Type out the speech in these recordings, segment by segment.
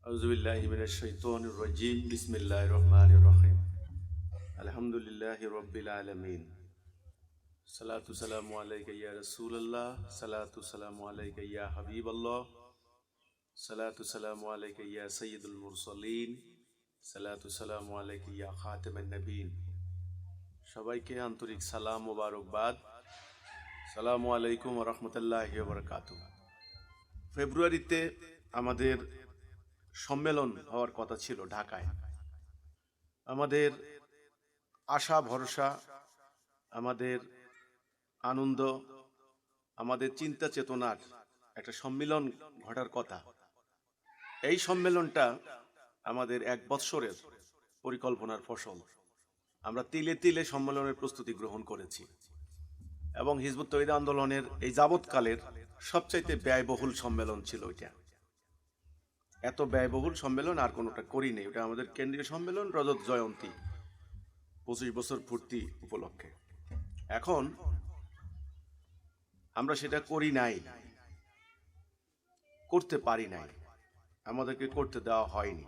আউযুবিল্লাহি মিনাশ শাইতানির রাজিম বিসমিল্লাহির রহমানির রহিম আলহামদুলিল্লাহি রাব্বিল আলামিন সালাতু সালামু আলাইকা ইয়া রাসূলুল্লাহ সালাতু সালামু আলাইকা ইয়া হাবিবাল্লাহ সালাতু সালামু আলাইকা ইয়া সাইয়্যিদুল মুরসালিন সালাতু সালামু আলাইকা ইয়া খাতামান নবীন। সবাইকে আন্তরিক সালাম মোবারকবাদ। আসসালামু আলাইকুম ওয়া রাহমাতুল্লাহি ওয়া বারাকাতুহু। ফেব্রুয়ারিতে আমাদের সম্মেলন হওয়ার কথা ছিল ঢাকায়। আমাদের আশা ভরসা, আমাদের আনন্দ, আমাদের চিন্তা চেতনার একটা সম্মিলন ঘটার কথা। এই সম্মেলনটা আমাদের 1 বৎসরের পরিকল্পনার ফসল। আমরা তিলে তিলে সম্মেলনের প্রস্তুতি গ্রহণ করেছি এবং হিজবুত তৌহিদ আন্দোলনের এই যাবৎকালের সবচাইতে ব্যয়বহুল সম্মেলন ছিল এটা। এত ব্যয়বহুল সম্মেলন আর কোনোটা করি নেই। ওটা আমাদের কেন্দ্রীয় সম্মেলন, রজত জয়ন্তী 25 বছর পূর্তি উপলক্ষে। এখন আমরা সেটা করি নাই, করতে পারি নাই, আমাদেরকে করতে দেওয়া হয়নি।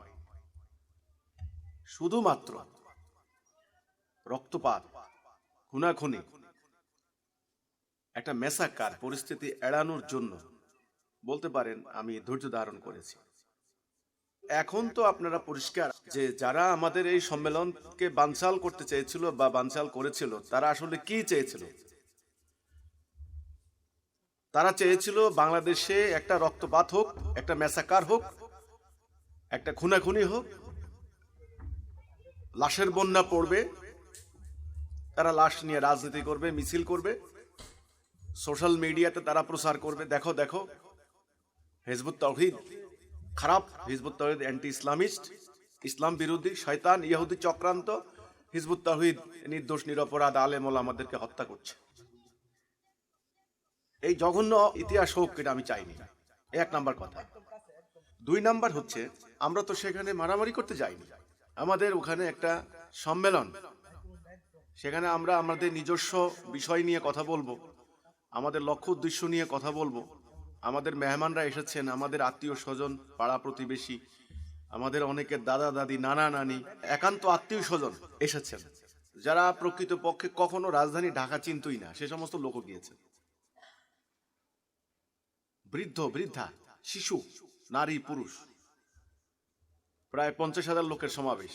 শুধুমাত্র রক্তপাত, খুনাখুনি, একটা মেসাকার পরিস্থিতি এড়ানোর জন্য বলতে পারেন আমি ধৈর্য ধারণ করেছি। এখন তো আপনারা পরিষ্কার যে যারা আমাদের এই সম্মেলনকে বানচাল করতে চেয়েছিল বা বানচাল করেছিল তারা আসলে কি চেয়েছিল। তারা চেয়েছিল বাংলাদেশে একটা রক্তপাত হোক, একটা মেসাকার হোক, একটা খুনাখুনি হোক, লাশের বন্যা পড়বে, তারা লাশ নিয়ে রাজনীতি করবে, মিছিল করবে, সোশ্যাল মিডিয়াতে তারা প্রচার করবে, দেখো দেখো হিজবুত তৌহিদ খারাপ, হিজবুত তৌহিদ অ্যান্টি ইসলামিস্ট, ইসলাম বিরোধী শয়তান ইহুদি চক্রান্ত, হিজবুত তৌহিদ নির্দোষ নিরপরাধ আলেম ওলামাদেরকে হত্যা করছে। এই জঘন্য ইতিহাস হোক, এটা আমি চাইনি। 1 নাম্বার কথা। 2 নাম্বার হচ্ছে আমরা তো সেখানে মারামারি করতে যাইনি। আমাদের ওখানে একটা সম্মেলন, সেখানে আমরা আমাদের নিজস্ব বিষয় নিয়ে কথা বলবো, আমাদের লক্ষ্য উদ্দেশ্য নিয়ে কথা বলবো। আমাদের মেহমানরা এসেছেন, আমাদের আত্মীয় স্বজন, পাড়া প্রতিবেশী, আমাদের অনেকের দাদা দাদি, নানা নানি, একান্ত আত্মীয় স্বজন এসেছেন, যারা প্রকৃতপক্ষে কখনো রাজধানী ঢাকা চিনতই না, সে সমস্ত লোক গিয়েছেন। বৃদ্ধ বৃদ্ধা, শিশু, নারী পুরুষ, প্রায় 50,000 লোকের সমাবেশ।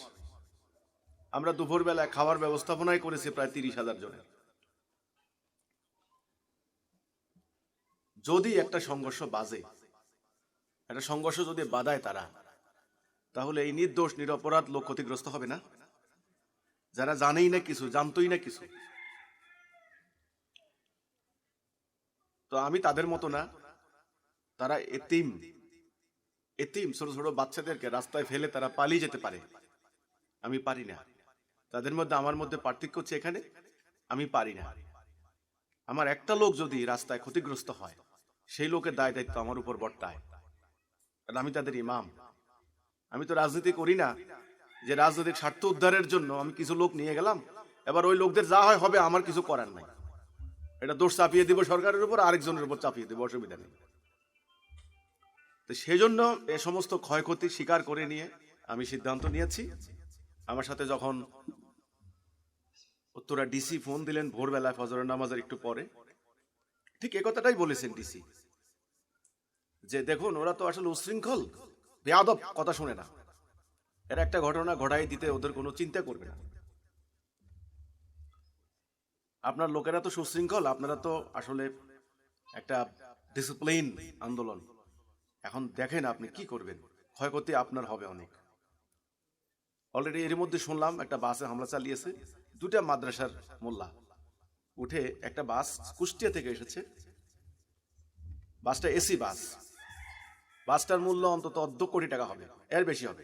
আমরা দুপুরবেলায় খাওয়ার ব্যবস্থাপনাই করেছি প্রায় 30,000 জনের। যদি একটা সংঘর্ষ বাজে, একটা সংঘর্ষ যদি বাধায় তারা, তাহলে এই নির্দোষ নিরপরাধ লোক ক্ষতিগ্রস্ত হবে না, যারা জানেই না কিছু, জানতোই না কিছু। তো আমি তাদের মতো না, তারা এতিম এতিম ছোট ছোট বাচ্চাদেরকে রাস্তায় ফেলে তারা পালিয়ে যেতে পারে, আমি পারি না। তাদের মধ্যে আমার মধ্যে পার্থক্য হচ্ছে এখানে, আমি পারি না। আমার একটা লোক যদি রাস্তায় ক্ষতিগ্রস্ত হয়, সেই লোকের দায় দায়িত্ব আমার উপর বর্তায়, কারণ আমি তাদের ইমাম। আমি তো রাজনীতি করি না যে রাজনৈতিক স্বার্থ উদ্ধারের জন্য আমি কিছু লোক নিয়ে গেলাম, এবার ওই লোকদের যা হয় হবে, আমার কিছু করার নাই। এটা দোষ চাপিয়ে দিব সরকারের উপর, আরেকজনের উপর চাপিয়ে দেবো, অসুবিধা নেই। তো সেই জন্য এ সমস্ত ক্ষয়ক্ষতি স্বীকার করে নিয়ে আমি সিদ্ধান্ত নিয়েছি। আমার সাথে যখন উত্তরা ডিসি ফোন দিলেন ভোরবেলায় ফজরের নামাজের একটু পরে, ঠিক এ কথাটাই বলেছেন ডিসি, যে দেখুন ওরা তো আসলে উশৃঙ্খল, বেয়াদব, কথা শুনে না, এর একটা ঘটনা ঘটাই দিতে ওদের কোনো চিন্তা করবে না। আপনার লোকেরা তো সুশৃঙ্খল, আপনারা তো আসলে একটা ডিসিপ্লিন আন্দোলন, এখন দেখেন আপনি কি করবেন, ক্ষয়ক্ষতি আপনার হবে অনেক। অলরেডি এর মধ্যে শুনলাম একটা বাসে হামলা চালিয়েছে, 2টা মাদ্রাসার মোল্লা উঠে, একটা বাস কুষ্টিয়া থেকে এসেছে, বাসটা এসি বাস, বাসটার মূল্য অন্তত 1.5 কোটি টাকা হবে, এর বেশি হবে।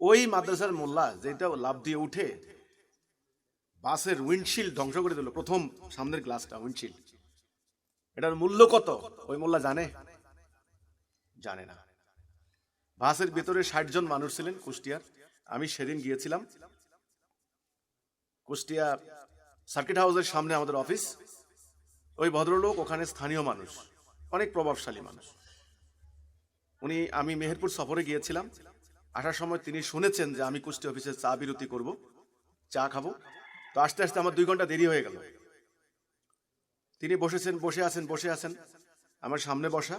ওই মাদ্রাসার মোল্লা যেটা লাভ দিয়ে উঠে বাসের উইন্ডশিল্ড ধ্বংস করে দিল, প্রথম সামনের গ্লাসটা, উইন্ডশিল্ড। এটার মূল্য কত ওই মোল্লা জানে? জানে না। বাসের ভেতরে 60 জন মানুষ ছিলেন কুষ্টিয়ার। আমি সেদিন গিয়েছিলাম কুষ্টিয়া সার্কিট হাউসের সামনে আমাদের অফিস। ওই ভদ্রলোক ওখানে স্থানীয় মানুষ, অনেক প্রভাবশালী মানুষ। আমি মেহেরপুর সফরে গিয়েছিলাম, আসার সময় তিনি শুনেছেন যে আমি কুষ্টি অফিসে চা বিরতি করব, চা খাবো। তো আস্তে আস্তে আমার 2 ঘন্টা দেরি হয়ে গেল। তিনি বসে আছেন আমার সামনে বসা,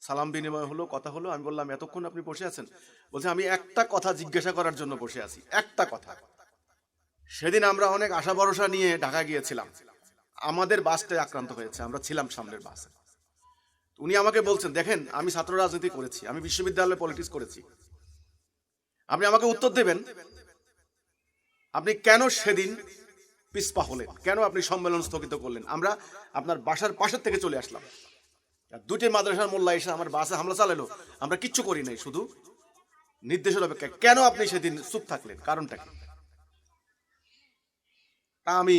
সালাম বিনিময় হলো, কথা হলো। আমি বললাম, এতক্ষণ আপনি বসে আছেন? বলছে, আমি একটা কথা জিজ্ঞাসা করার জন্য বসে আছি, একটা কথা। সেদিন আমরা অনেক আশা ভরসা নিয়ে ঢাকা গিয়েছিলাম, আমাদের বাসটাই আক্রান্ত হয়েছে, আমরা ছিলাম সামনের বাসে। উনি আমাকে বলছেন, দেখেন আমি ছাত্র রাজনীতি করেছি, আমি বিশ্ববিদ্যালয়ে পলিটিক্স করেছি, আপনি আমাকে উত্তর দেবেন আপনি কেন সেদিন পিছপা হলেন, কেন আপনি সম্মেলন স্থগিত করলেন? আমরা আপনার বাসার পাশের থেকে চলে আসলাম, আর 2টি মাদ্রাসার মোল্লা এসে আমার বাসে হামলা চালালো, আমরা কিচ্ছু করি নাই, শুধু নির্দেশের অপেক্ষা। কেন আপনি সেদিন চুপ থাকলেন, কারণটা কি? তা আমি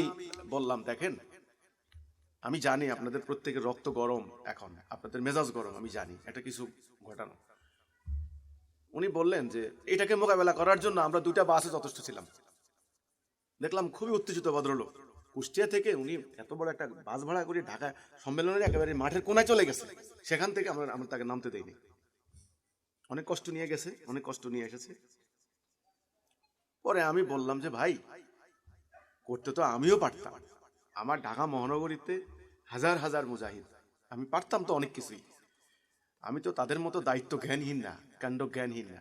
বললাম, দেখেন আমি জানি আপনাদের প্রত্যেকের রক্ত গরম, এখন আপনাদের মেজাজ গরম, আমি জানি এটা কিছু ঘটানো। উনি বললেন যে এটাকে মোকাবেলা করার জন্য আমরা 2টা বাসে যথেষ্ট ছিলাম। দেখলাম খুবই উত্তেজিত ভদ্রলোক, কুষ্টিয়া থেকে উনি এত বড় একটা বাস ভাড়া করে ঢাকা সম্মেলনের একেবারে মাঠের কোনায় চলে গেছে, সেখান থেকে আমরা তাকে নামতে দেইনি। অনেক কষ্ট নিয়ে গেছে, অনেক কষ্ট নিয়ে এসেছে। পরে আমি বললাম যে ভাই, করতে তো আমিও পারতাম, আমার ঢাকা মহানগরীতে হাজার হাজার মুজাহিদ, আমি পারতাম তো অনেক কিছুই, আমি তো তাদের মতো দায়িত্ব জ্ঞানহীন না, কাণ্ড জ্ঞানহীন না।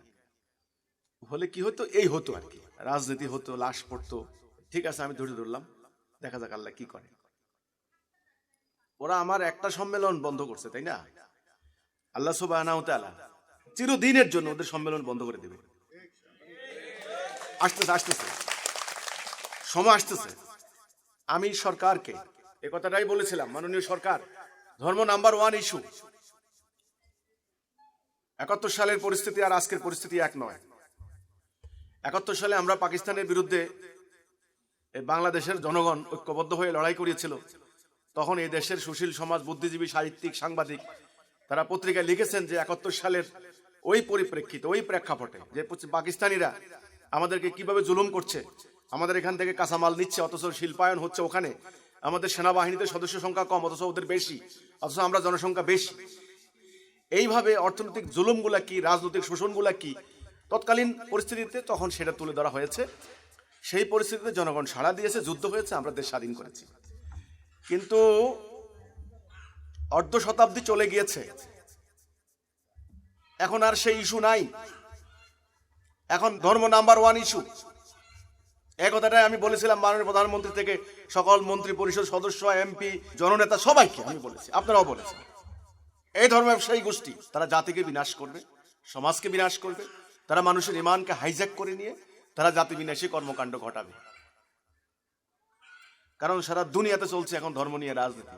হলে কি হতো, এই হতো আর কি, রাজনীতি হতো, লাশ পড়তো। ঠিক আছে, আমি ধরে ধরলাম, দেখা যাক আল্লাহ কি করে। ওরা আমার একটা সম্মেলন বন্ধ করছে, তাই না? আল্লাহ সুবহানাহু ওয়া তাআলা চিরদিনের জন্য ওদের সম্মেলন বন্ধ করে দেবে। আসতেছে সময় আসতেছে। আমি সরকারকে এ কথাটাই বলেছিলাম, মাননীয় সরকার, ধর্ম নাম্বার 1 ইস্যু। 71 সালের পরিস্থিতি আর আজকের পরিস্থিতি এক নয়। 71 সালে আমরা পাকিস্তানের বিরুদ্ধে বাংলাদেশের জনগণ ঐক্যবদ্ধ হয়ে লড়াই করেছিল। তখন এই দেশের সুশীল সমাজ, বুদ্ধিজীবী, সাহিত্যিক, সাংবাদিক তারা পত্রিকায় লিখেছেন যে 71 সালের ওই পরিপ্রেক্ষিতে, ওই প্রেক্ষাপটে যে পাকিস্তানিরা আমাদেরকে কিভাবে জুলুম করছে, আমাদের এখান থেকে কাঁচামাল নিচ্ছে, অথচ শিল্পায়ন হচ্ছে ওখানে, আমাদের সেনাবাহিনীতে সদস্য সংখ্যা কম অথচ ওদের বেশি, অথচ আমরা জনসংখ্যা বেশি। এইভাবে অর্থনৈতিক জুলুমগুলা কি, রাজনৈতিক শোষণগুলা কি, তৎকালীন পরিস্থিতিতে তখন সেটা তুলে ধরা হয়েছে। সেই পরিস্থিতিতে জনগণ সাড়া দিয়েছে, যুদ্ধ হয়েছে, আমরা দেশ স্বাধীন করেছি। কিন্তু অর্ধ শতাব্দী চলে গিয়েছে, এখন আর সেই ইস্যু নাই। এখন ধর্ম নাম্বার 1 ইস্যু। এই কথাটাই আমি বলেছিলাম মাননীয় প্রধানমন্ত্রী থেকে সকল মন্ত্রী পরিষদ সদস্য, এমপি, জননেতা সবাইকে আমি বলেছি, আপনারাও বলেছেন। এই ধর্ম ব্যবসায়ী গোষ্ঠী তারা জাতিকে বিনাশ করবে, সমাজকে বিনাশ করবে, তারা মানুষের ইমানকে হাইজ্যাক করে নিয়ে তারা জাতি বিনাশী কর্মকাণ্ড ঘটাবে। কারণ সারা দুনিয়াতে চলছে এখন ধর্ম নিয়ে রাজনীতি।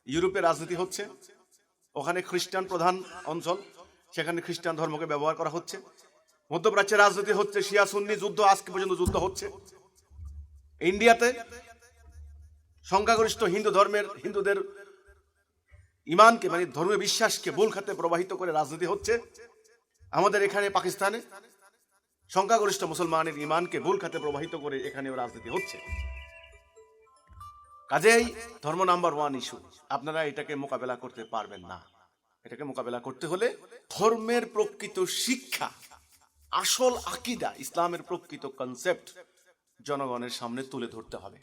ইউরোপে রাজনীতি হচ্ছে, ওখানে খ্রিস্টান প্রধান অঞ্চল, সেখানে খ্রিস্টান ধর্মকে ব্যবহার করা হচ্ছে। মধ্যপ্রাচ্যে রাজনীতি হচ্ছে, শিয়া সুন্নি যুদ্ধ, আজকে পর্যন্ত যুদ্ধ হচ্ছে। ইন্ডিয়াতে সংখ্যাগরিষ্ঠ হিন্দুদের ইমানকে, মানে ধর্মীয় বিশ্বাসকে ভুল খাতে প্রবাহিত করে রাজনীতি হচ্ছে। আমাদের এখানে পাকিস্তানে সংখ্যাগরিষ্ঠ মুসলমানের ইমানকে ভুল খাতে প্রবাহিত করে এখানেও রাজনীতি হচ্ছে। কাজেই ধর্ম নাম্বার 1 ইস্যু। আপনারা এটাকে মোকাবেলা করতে পারবেন না। এটাকে মোকাবেলা করতে হলে ধর্মের প্রকৃত শিক্ষা, আসল আকীদা, ইসলামের প্রকৃত কনসেপ্ট জনগণের সামনে তুলে ধরতে হবে।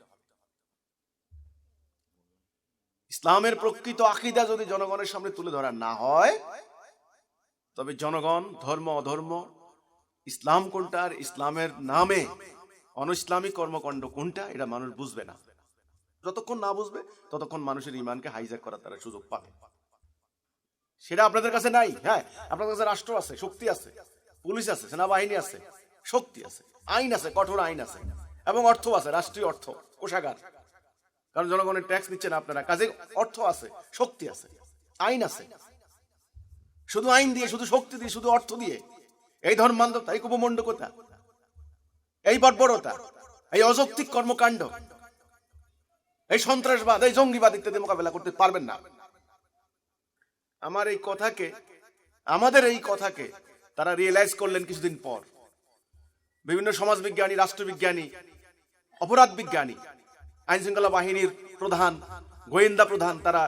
ইসলামের প্রকৃত আকীদা যদি জনগণের সামনে তুলে ধরা না হয়, তবে জনগণ ধর্ম অধর্ম, ইসলাম কোনটা আর ইসলামের নামে অনইসলামিক কর্মকাণ্ড কোনটা, এটা মানুষ বুঝবে না। যতক্ষণ না বুঝবে ততক্ষণ মানুষের ইমানকে হাইজ্যাক করার তারা সুযোগ পাবে। সেটা আপনাদের কাছে নাই। হ্যাঁ, আপনাদের কাছে রাষ্ট্র আছে, শক্তি আছে, পুলিশ আছে, সেনাবাহিনী আছে, শক্তি আছে, আইন আছে, কঠোর আইন আছে, এবং অর্থ আছে, রাষ্ট্রীয় অর্থ কোষাগার। কারণ জনগণের ট্যাক্স নিচ্ছেন আপনারা, কাজে অর্থ আছে, শক্তি আছে, আইন আছে। শুধু আইন দিয়ে, শুধু শক্তি দিয়ে, শুধু অর্থ দিয়ে এই ধর্মান্ধতা, এই কুপমণ্ডকতা, এই বর্বরতা, এই অযৌক্তিক কর্মকাণ্ড, এই সন্ত্রাসবাদ, এই জঙ্গিবাদ ইত্যাদি মোকাবেলা করতে পারবেন না। আমাদের এই কথাকে তারা রিয়েলাইজ করলেন কিছুদিন পর। বিভিন্ন সমাজবিজ্ঞানী, রাষ্ট্রবিজ্ঞানী, অপরাধ বিজ্ঞানী, আইন শৃঙ্খলা বাহিনীর প্রধান, গোয়েন্দা প্রধান, তারা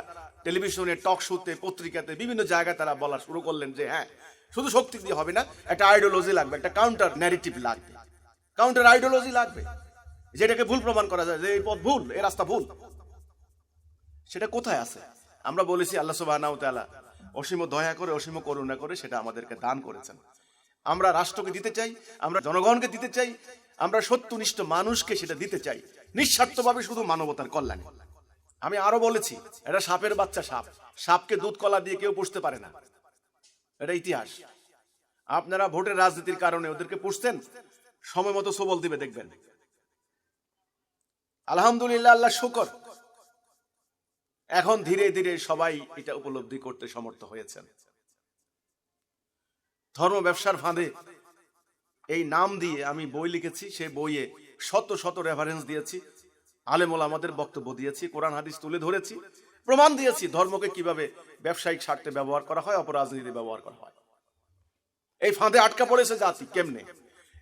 টেলিভিশনে, টক শোতে, পত্রিকাতে, বিভিন্ন জায়গায় তারা বলা শুরু করলেন যে হ্যাঁ, শুধু শক্তি দিয়ে হবে না, একটা আইডিওলজি লাগবে, একটা কাউন্টার ন্যারেটিভ লাগবে, কাউন্টার আইডিওলজি লাগবে, যেটাকে ভুল প্রমাণ করা যায় যে এই পথ ভুল, এই রাস্তা ভুল। সেটা কোথায় আছে? আমরা বলেছি আল্লাহ সুবহানাহু ওয়া তাআলা অসীম দয়া করে, অসীম করুণা করে সেটা আমাদেরকে দান করেছেন। আমরা রাষ্ট্রকে দিতে চাই, আমরা জনগণকে দিতে চাই, আমরা সত্যনিষ্ঠ মানুষকে সেটা দিতে চাই, নিঃস্বার্থভাবে শুধু মানবতার কল্যাণে। আমি আরো বলেছি, এটা সাপের বাচ্চা সাপ, সাপকে দুধ কলা দিয়ে কেউ পুষতে পারে না, এটা ইতিহাস। আপনারা ভোটের রাজনীতির কারণে ওদেরকে পুষছেন, সময় মতো সবল দিবে দেখবেন। আলহামদুলিল্লাহ, আল্লাহ শুকর, এখন ধীরে ধীরে সবাই এটা উপলব্ধি করতে সমর্থ হয়েছেন। ধর্ম ব্যবসার ফাঁদে এই নাম দিয়ে আমি বই লিখেছি, সেই বইয়ে শত শত রেফারেন্স দিয়েছি, আলেম ওলামাদের বক্তব্য দিয়েছি, কোরআন হাদিস তুলে ধরেছি, প্রমাণ দিয়েছি ধর্মকে কিভাবে ব্যবসায়িক স্বার্থে ব্যবহার করা হয়, অপরাজনীতি ব্যবহার করা হয়। এই ফাঁদে আটকা পড়েছে জাতি, কেমনে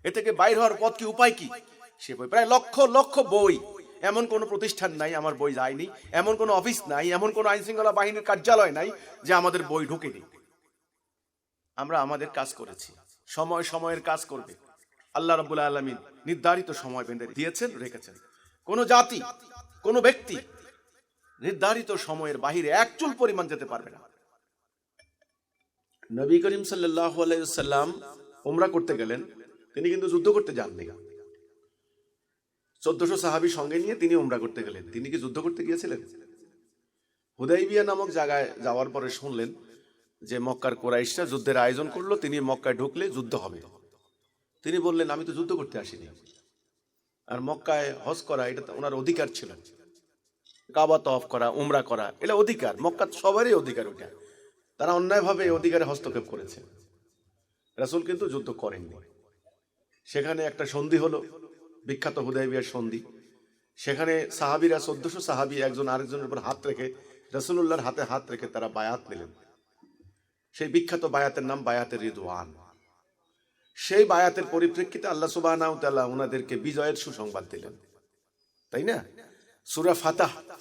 এ থেকে বাইর হওয়ার পথ কি, উপায় কি? সে বই প্রায় লক্ষ লক্ষ বই, এমন কোনো প্রতিষ্ঠান নাই আমার বই যায়নি, এমন কোনো অফিস নাই, এমন কোনো আইন শৃঙ্খলা বাহিনীর কার্যালয় নাই যে আমাদের বই ঢুকেনি। আমরা আমাদের কাজ করেছি, সময় সময়ের কাজ করবে। আল্লাহ রাব্বুল আলামিন নির্ধারিত সময় বেঁধে দিয়েছেন, রেখেছেন। কোন জাতি, কোন ব্যক্তি নির্ধারিত সময়ের বাহিরে এক চুল পরিমাণ যেতে পারবে না। নবী করিম সাল্লাল্লাহু আলাইহি ওয়াসাল্লাম উমরা করতে গেলেন, তিনি কিন্তু যুদ্ধ করতে যাননি। 1400 সাহাবী সঙ্গে নিয়ে তিনি উমরা করতে গেলেন। তিনি কি যুদ্ধ করতে গিয়েছিলেন? হুদাইবিয়া নামক জায়গায় যাওয়ার পরে শুনলেন যে মক্কার কুরাইশরা যুদ্ধের আয়োজন করলো, তিনি মক্কায় ঢুকলে যুদ্ধ হবে। তিনি বললেন, আমি তো যুদ্ধ করতে আসিনি, আর মক্কায় হজ করা এটা ওনার অধিকার ছিল, কাবা তওয়াফ করা, উমরা করা এটা অধিকার, মক্কা সবারই অধিকার ওটা। তারা অন্যায়ভাবে অধিকারে হস্তক্ষেপ করেছে। রাসূল কিন্তু যুদ্ধ করেননি। সেখানে একটা সন্ধি হলো, বিখ্যাত হুদাইবিয়ার সন্ধি। সেখানে সাহাবীরা 1400 সাহাবী একজন আরেকজনের উপর হাত রেখে, রাসূলুল্লাহর হাতে হাত রেখে তারা বায়াত নিলেন। সেই বিখ্যাত বায়াতের নাম বায়াতের রিদওয়ান। সেই বায়াতের পরিপ্রেক্ষিতে আল্লাহ সুবহানাহু ওয়া তাআলা ওনাদেরকে বিজয়ের সুসংবাদ দিলেন, তাই না?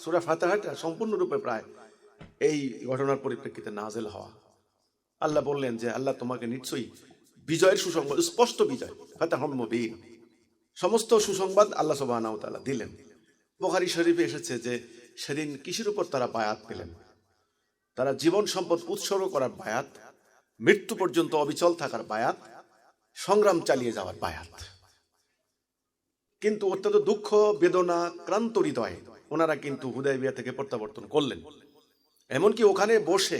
সূরা ফাতিহাটা সম্পূর্ণরূপে প্রায় এই ঘটনার পরিপ্রেক্ষিতে নাযিল হওয়া। আল্লাহ বললেন যে আল্লাহ তোমাকে নিশ্চয়ই বিজয়ের সুসংবাদ, স্পষ্ট বিজয়, ফাতহুম মুবিন, সমস্ত সুসংবাদ আল্লাহ সুবহানাহু ওয়া তাআলা দিলেন। বুখারী শরীফে এসেছে যে সেদিন কিসের উপর তারা বায়াত পেলেন? তারা জীবন সম্পদ উৎসর্গ করার বায়াত, মৃত্যু পর্যন্ত অবিচল থাকার বায়াত, সংগ্রাম চালিয়ে যাওয়ার বায়াত। কিন্তু অত্যন্ত দুঃখ বেদনা ক্রান্ত হৃদয়ে ওনারা কিন্তু হুদাইবিয়া থেকে প্রত্যাবর্তন করলেন। এমনকি ওখানে বসে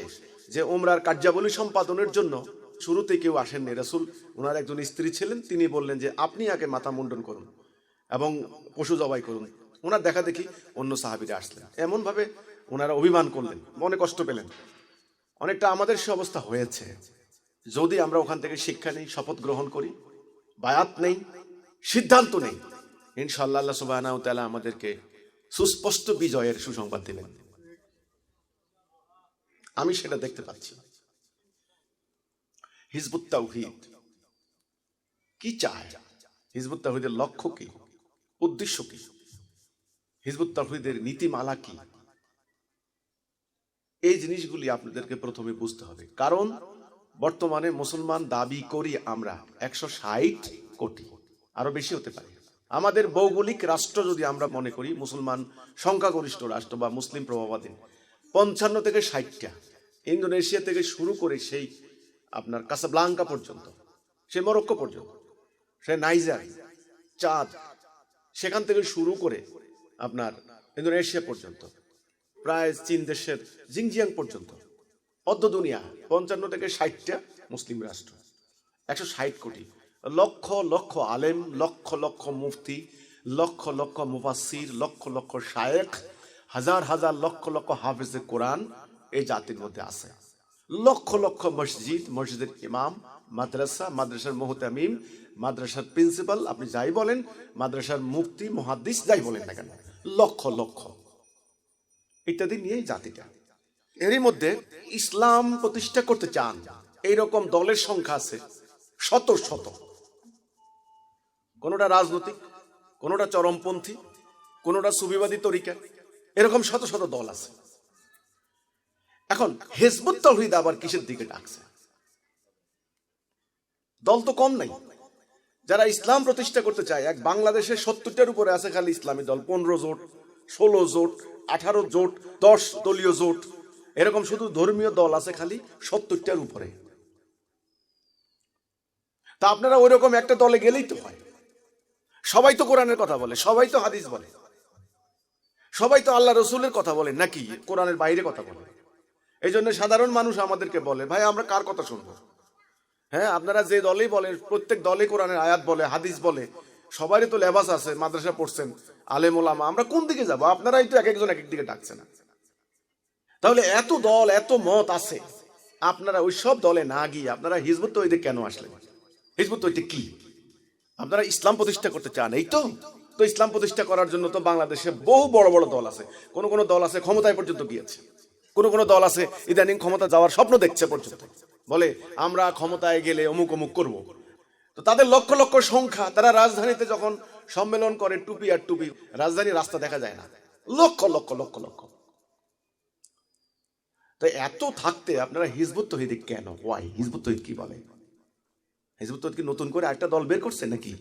যে উমরার কার্যাবলী সম্পাদনের জন্য শুরুতে কেউ আসেননি। রাসূল, ওনার একজন স্ত্রী ছিলেন, তিনি বললেন যে আপনি আগে মাথা মুন্ডন করুন এবং পশু জবাই করুন। ওনার দেখা দেখি অন্য সাহাবীরা আসলেন। এমনভাবে ওনারা অভিমান করলেন, মনে কষ্ট পেলেন। অনেকটা আমাদের সে অবস্থা হয়েছে যদি আমরা ওখান থেকে শিক্ষা নেই, শপথ গ্রহণ করি, বায়াত নেই, সিদ্ধান্ত নেই, ইনশাআল্লাহ আল্লাহ সুবহানাহু ওয়া তাআলা আমাদেরকে সুস্পষ্ট বিজয়ের সুসংবাদ দিবেন। আমি সেটা দেখতে পাচ্ছি। হিজবুত তাওহীদ কি চায়? হিজবুত তাওহীদের লক্ষ্য কি, উদ্দেশ্য কি, হিজবুত তাওহীদের নীতিমালা কি? এই জিনিসগুলি আপনাদেরকে প্রথমে বুঝতে হবে। কারণ বর্তমানে মুসলমান দাবি করি আমরা 160 কোটি, আরো বেশি হতে পারে। আমাদের ভৌগোলিক রাষ্ট্র যদি আমরা মনে করি, মুসলমান সংখ্যাগরিষ্ঠ রাষ্ট্র বা মুসলিম প্রভাবাধী 55 থেকে 60টা, ইন্দোনেশিয়া থেকে শুরু করে সেই আপনার কাসাব্লাঙ্কা পর্যন্ত, সে মরক্কো পর্যন্ত, সে নাইজার, চাঁদ, সেখান থেকে শুরু করে আপনার ইন্দোনেশিয়া পর্যন্ত, প্রায় চীন দেশের জিনজিয়াং পর্যন্ত, অর্ধ দুনিয়া 55 থেকে 60টা মুসলিম রাষ্ট্র, 160 কোটি, লক্ষ লক্ষ আলেম, লক্ষ লক্ষ মুফতি, লক্ষ লক্ষ মুফাসসির, লক্ষ লক্ষ শায়েখ, হাজার হাজার লক্ষ লক্ষ হাফেজে কোরআন এই জাতির মধ্যে আছে। লক্ষ লক্ষ মসজিদ, মসজিদের ইমাম, মাদ্রাসা, মাদ্রাসার মুহতামিম, মাদ্রাসার প্রিন্সিপাল, আপনি যাই বলেন, মাদ্রাসার মুফতি, মুহাদ্দিস, যাই বলেন না কেন, লক্ষ লক্ষ ইত্যাদি নিয়েই জাতিটা। এরই মধ্যে ইসলাম প্রতিষ্ঠা করতে চান এইরকম দলের সংখ্যা আছে শত শত। কোনোটা রাজনৈতিক, কোনোটা চরমপন্থী, কোনোটা সুফিবাদী তরিকা, এরকম শত শত দল আছে। এখন হিজবুত তাওহীদ আবার কিসের দিকে ডাকছে? দল তো কম নাই। যারা ইসলাম প্রতিষ্ঠা করতে চায়, এক বাংলাদেশে 70টার উপরে আছে খালি ইসলামী দল, 15 জোট, 16 জোট, 18 জোট, 10 দলীয় জোট, এরকম শুধু ধর্মীয় দল আছে খালি 70টার উপরে। তা আপনারা ওই রকম একটা দলে গেলেই তো হয়। সবাই তো কোরআনের কথা বলে, সবাই তো হাদিস বলে, সবাই তো আল্লাহ রসুলের কথা বলে, নাকি কোরআনের বাইরে কথা বলে? এই জন্য সাধারণ মানুষ আমাদেরকে বলে, ভাই আমরা কার কথা শুনবো? হ্যাঁ, আপনারা যে দলেই বলেন, প্রত্যেক দলে কোরআনের আয়াত বলে, হাদিস বলে, সবারই তো লেবাস আছে, মাদ্রাসা পড়ছেন, আলেম ওলামা, আমরা কোন দিকে যাব? আপনারাই তো এক একজন এক এক দিকে ডাকছেন। তাহলে এত দল, এত মত আছে, আপনারা ওই সব দলে না গিয়ে আপনারা হিজবুত তৌহিদে কেন আসলেন? হিজবুত তৌহিদ কি? আপনারা ইসলাম প্রতিষ্ঠা করতে চান, এই তো। তো ইসলাম প্রতিষ্ঠা করার জন্য তো বাংলাদেশে বহু বড় বড় দল আছে। কোন কোন দল আছে ক্ষমতায় পর্যন্ত গিয়েছে, কোন কোন দল আছে ইদানিং ক্ষমতা যাওয়ার স্বপ্ন দেখছে পর্যন্ত, বলে আমরা ক্ষমতায় গেলে অমুক অমুক করব। তো তাদের লক্ষ লক্ষ সংখ্যা, তারা রাজধানীতে যখন সম্মেলন করে, টুপি আর টুপি, রাজধানীর রাস্তা দেখা যায় না, লক্ষ লক্ষ লক্ষ লক্ষ। তো এত থাকতে আপনারা হিজবুত তৌহিদ কেন? ওয়াই? হিজবুত তৌহিদ কি বলে? হিজবুত তৌহিদ কি নতুন করে একটা দল বের করছে নাকি?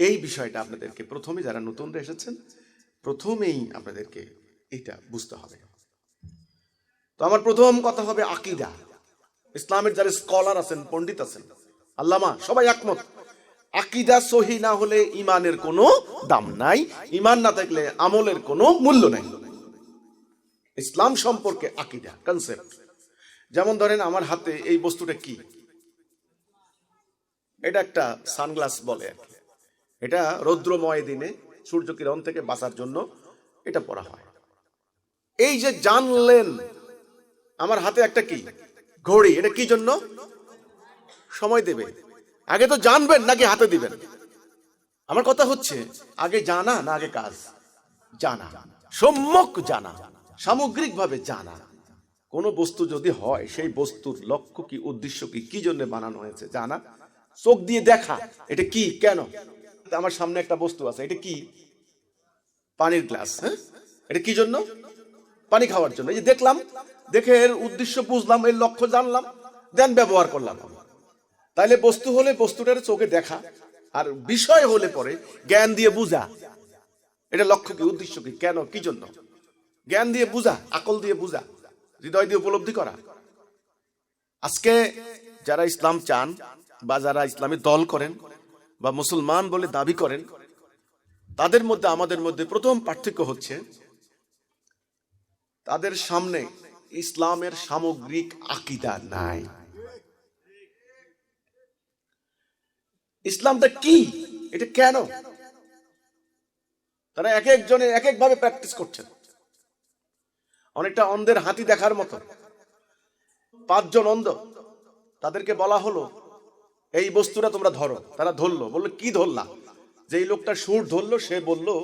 এই বিষয়টা আপনাদেরকে প্রথমে, যারা নতুন এসেছেন, প্রথমেই আপনাদেরকে এটা বুঝতে হবে। তো আমার প্রথম কথা হবে আকীদা। ইসলামের যারা স্কলার আছেন, পণ্ডিত আছেন, আল্লামা, সবাই একমত, আকীদা সহি না হলে ইমানের কোনো দাম নাই, ইমান না থাকলে আমলের কোনো মূল্য নাই। ইসলাম সম্পর্কে আকীদা, কনসেপ্ট। যেমন ধরেন আমার হাতে এই বস্তুটা কি? এটা একটা সানগ্লাস বলে আর কি। এটা রৌদ্রময় দিনে সূর্য কিরণ থেকে বাঁচার জন্য এটা পরা হয়। এই যে জানলেন আমার হাতে একটা কি ঘড়ি, এটা কি জন্য? সময় দেবে। আগে তো জানবেন নাকি হাতে দিবেন? আমার কথা হচ্ছে আগে জানা না আগে কাজ? জানা, সম্যক জানা, সামগ্রিকভাবে জানা। কোন বস্তু যদি হয়, সেই বস্তুর লক্ষ্য কি, উদ্দেশ্য কি, কি জন্য বানানো হয়েছে জানা, চোখ দিয়ে দেখা এটা কি, কেন। আমার সামনে একটা বস্তু আছে, এটা কি? পানির গ্লাস। হ্যাঁ, এটা কি জন্য? পানি খাওয়ার জন্য। এই যে দেখলাম, দেখে এর উদ্দেশ্য বুঝলাম, এর লক্ষ্য জানলাম, দেন ব্যবহার করলাম। তাইলে বস্তু হলে বস্তুটার চোখে দেখা, আর বিষয় হলে পরে জ্ঞান দিয়ে বুঝা, এটা লক্ষ্য কি, উদ্দেশ্য কি, কেন, কি জন্য। জ্ঞান দিয়ে বুঝা, আকল দিয়ে বুঝা, হৃদয় দিয়ে উপলব্ধি করা। আজকে যারা ইসলাম চান বা যারা ইসলামী দল করেন বা মুসলমান বলে দাবি করেন, তাদের মধ্যে আমাদের মধ্যে প্রথম পার্থক্য হচ্ছে তাদের সামনে ইসলামের সামগ্রিক আকীদা নাই। ইসলামটা কি, এটা কেন, তারা এক একজনে এক এক ভাবে প্র্যাকটিস করছেন। অনেকটা অন্ধের হাতি দেখার মতো। 5 জন অন্ধ, তাদেরকে বলা হলো এই বস্তুটা তোমরা ধরো, তারা ধরলো। বললো কি ধরলা? যেই লোকটা সুর ধরলো সে বললো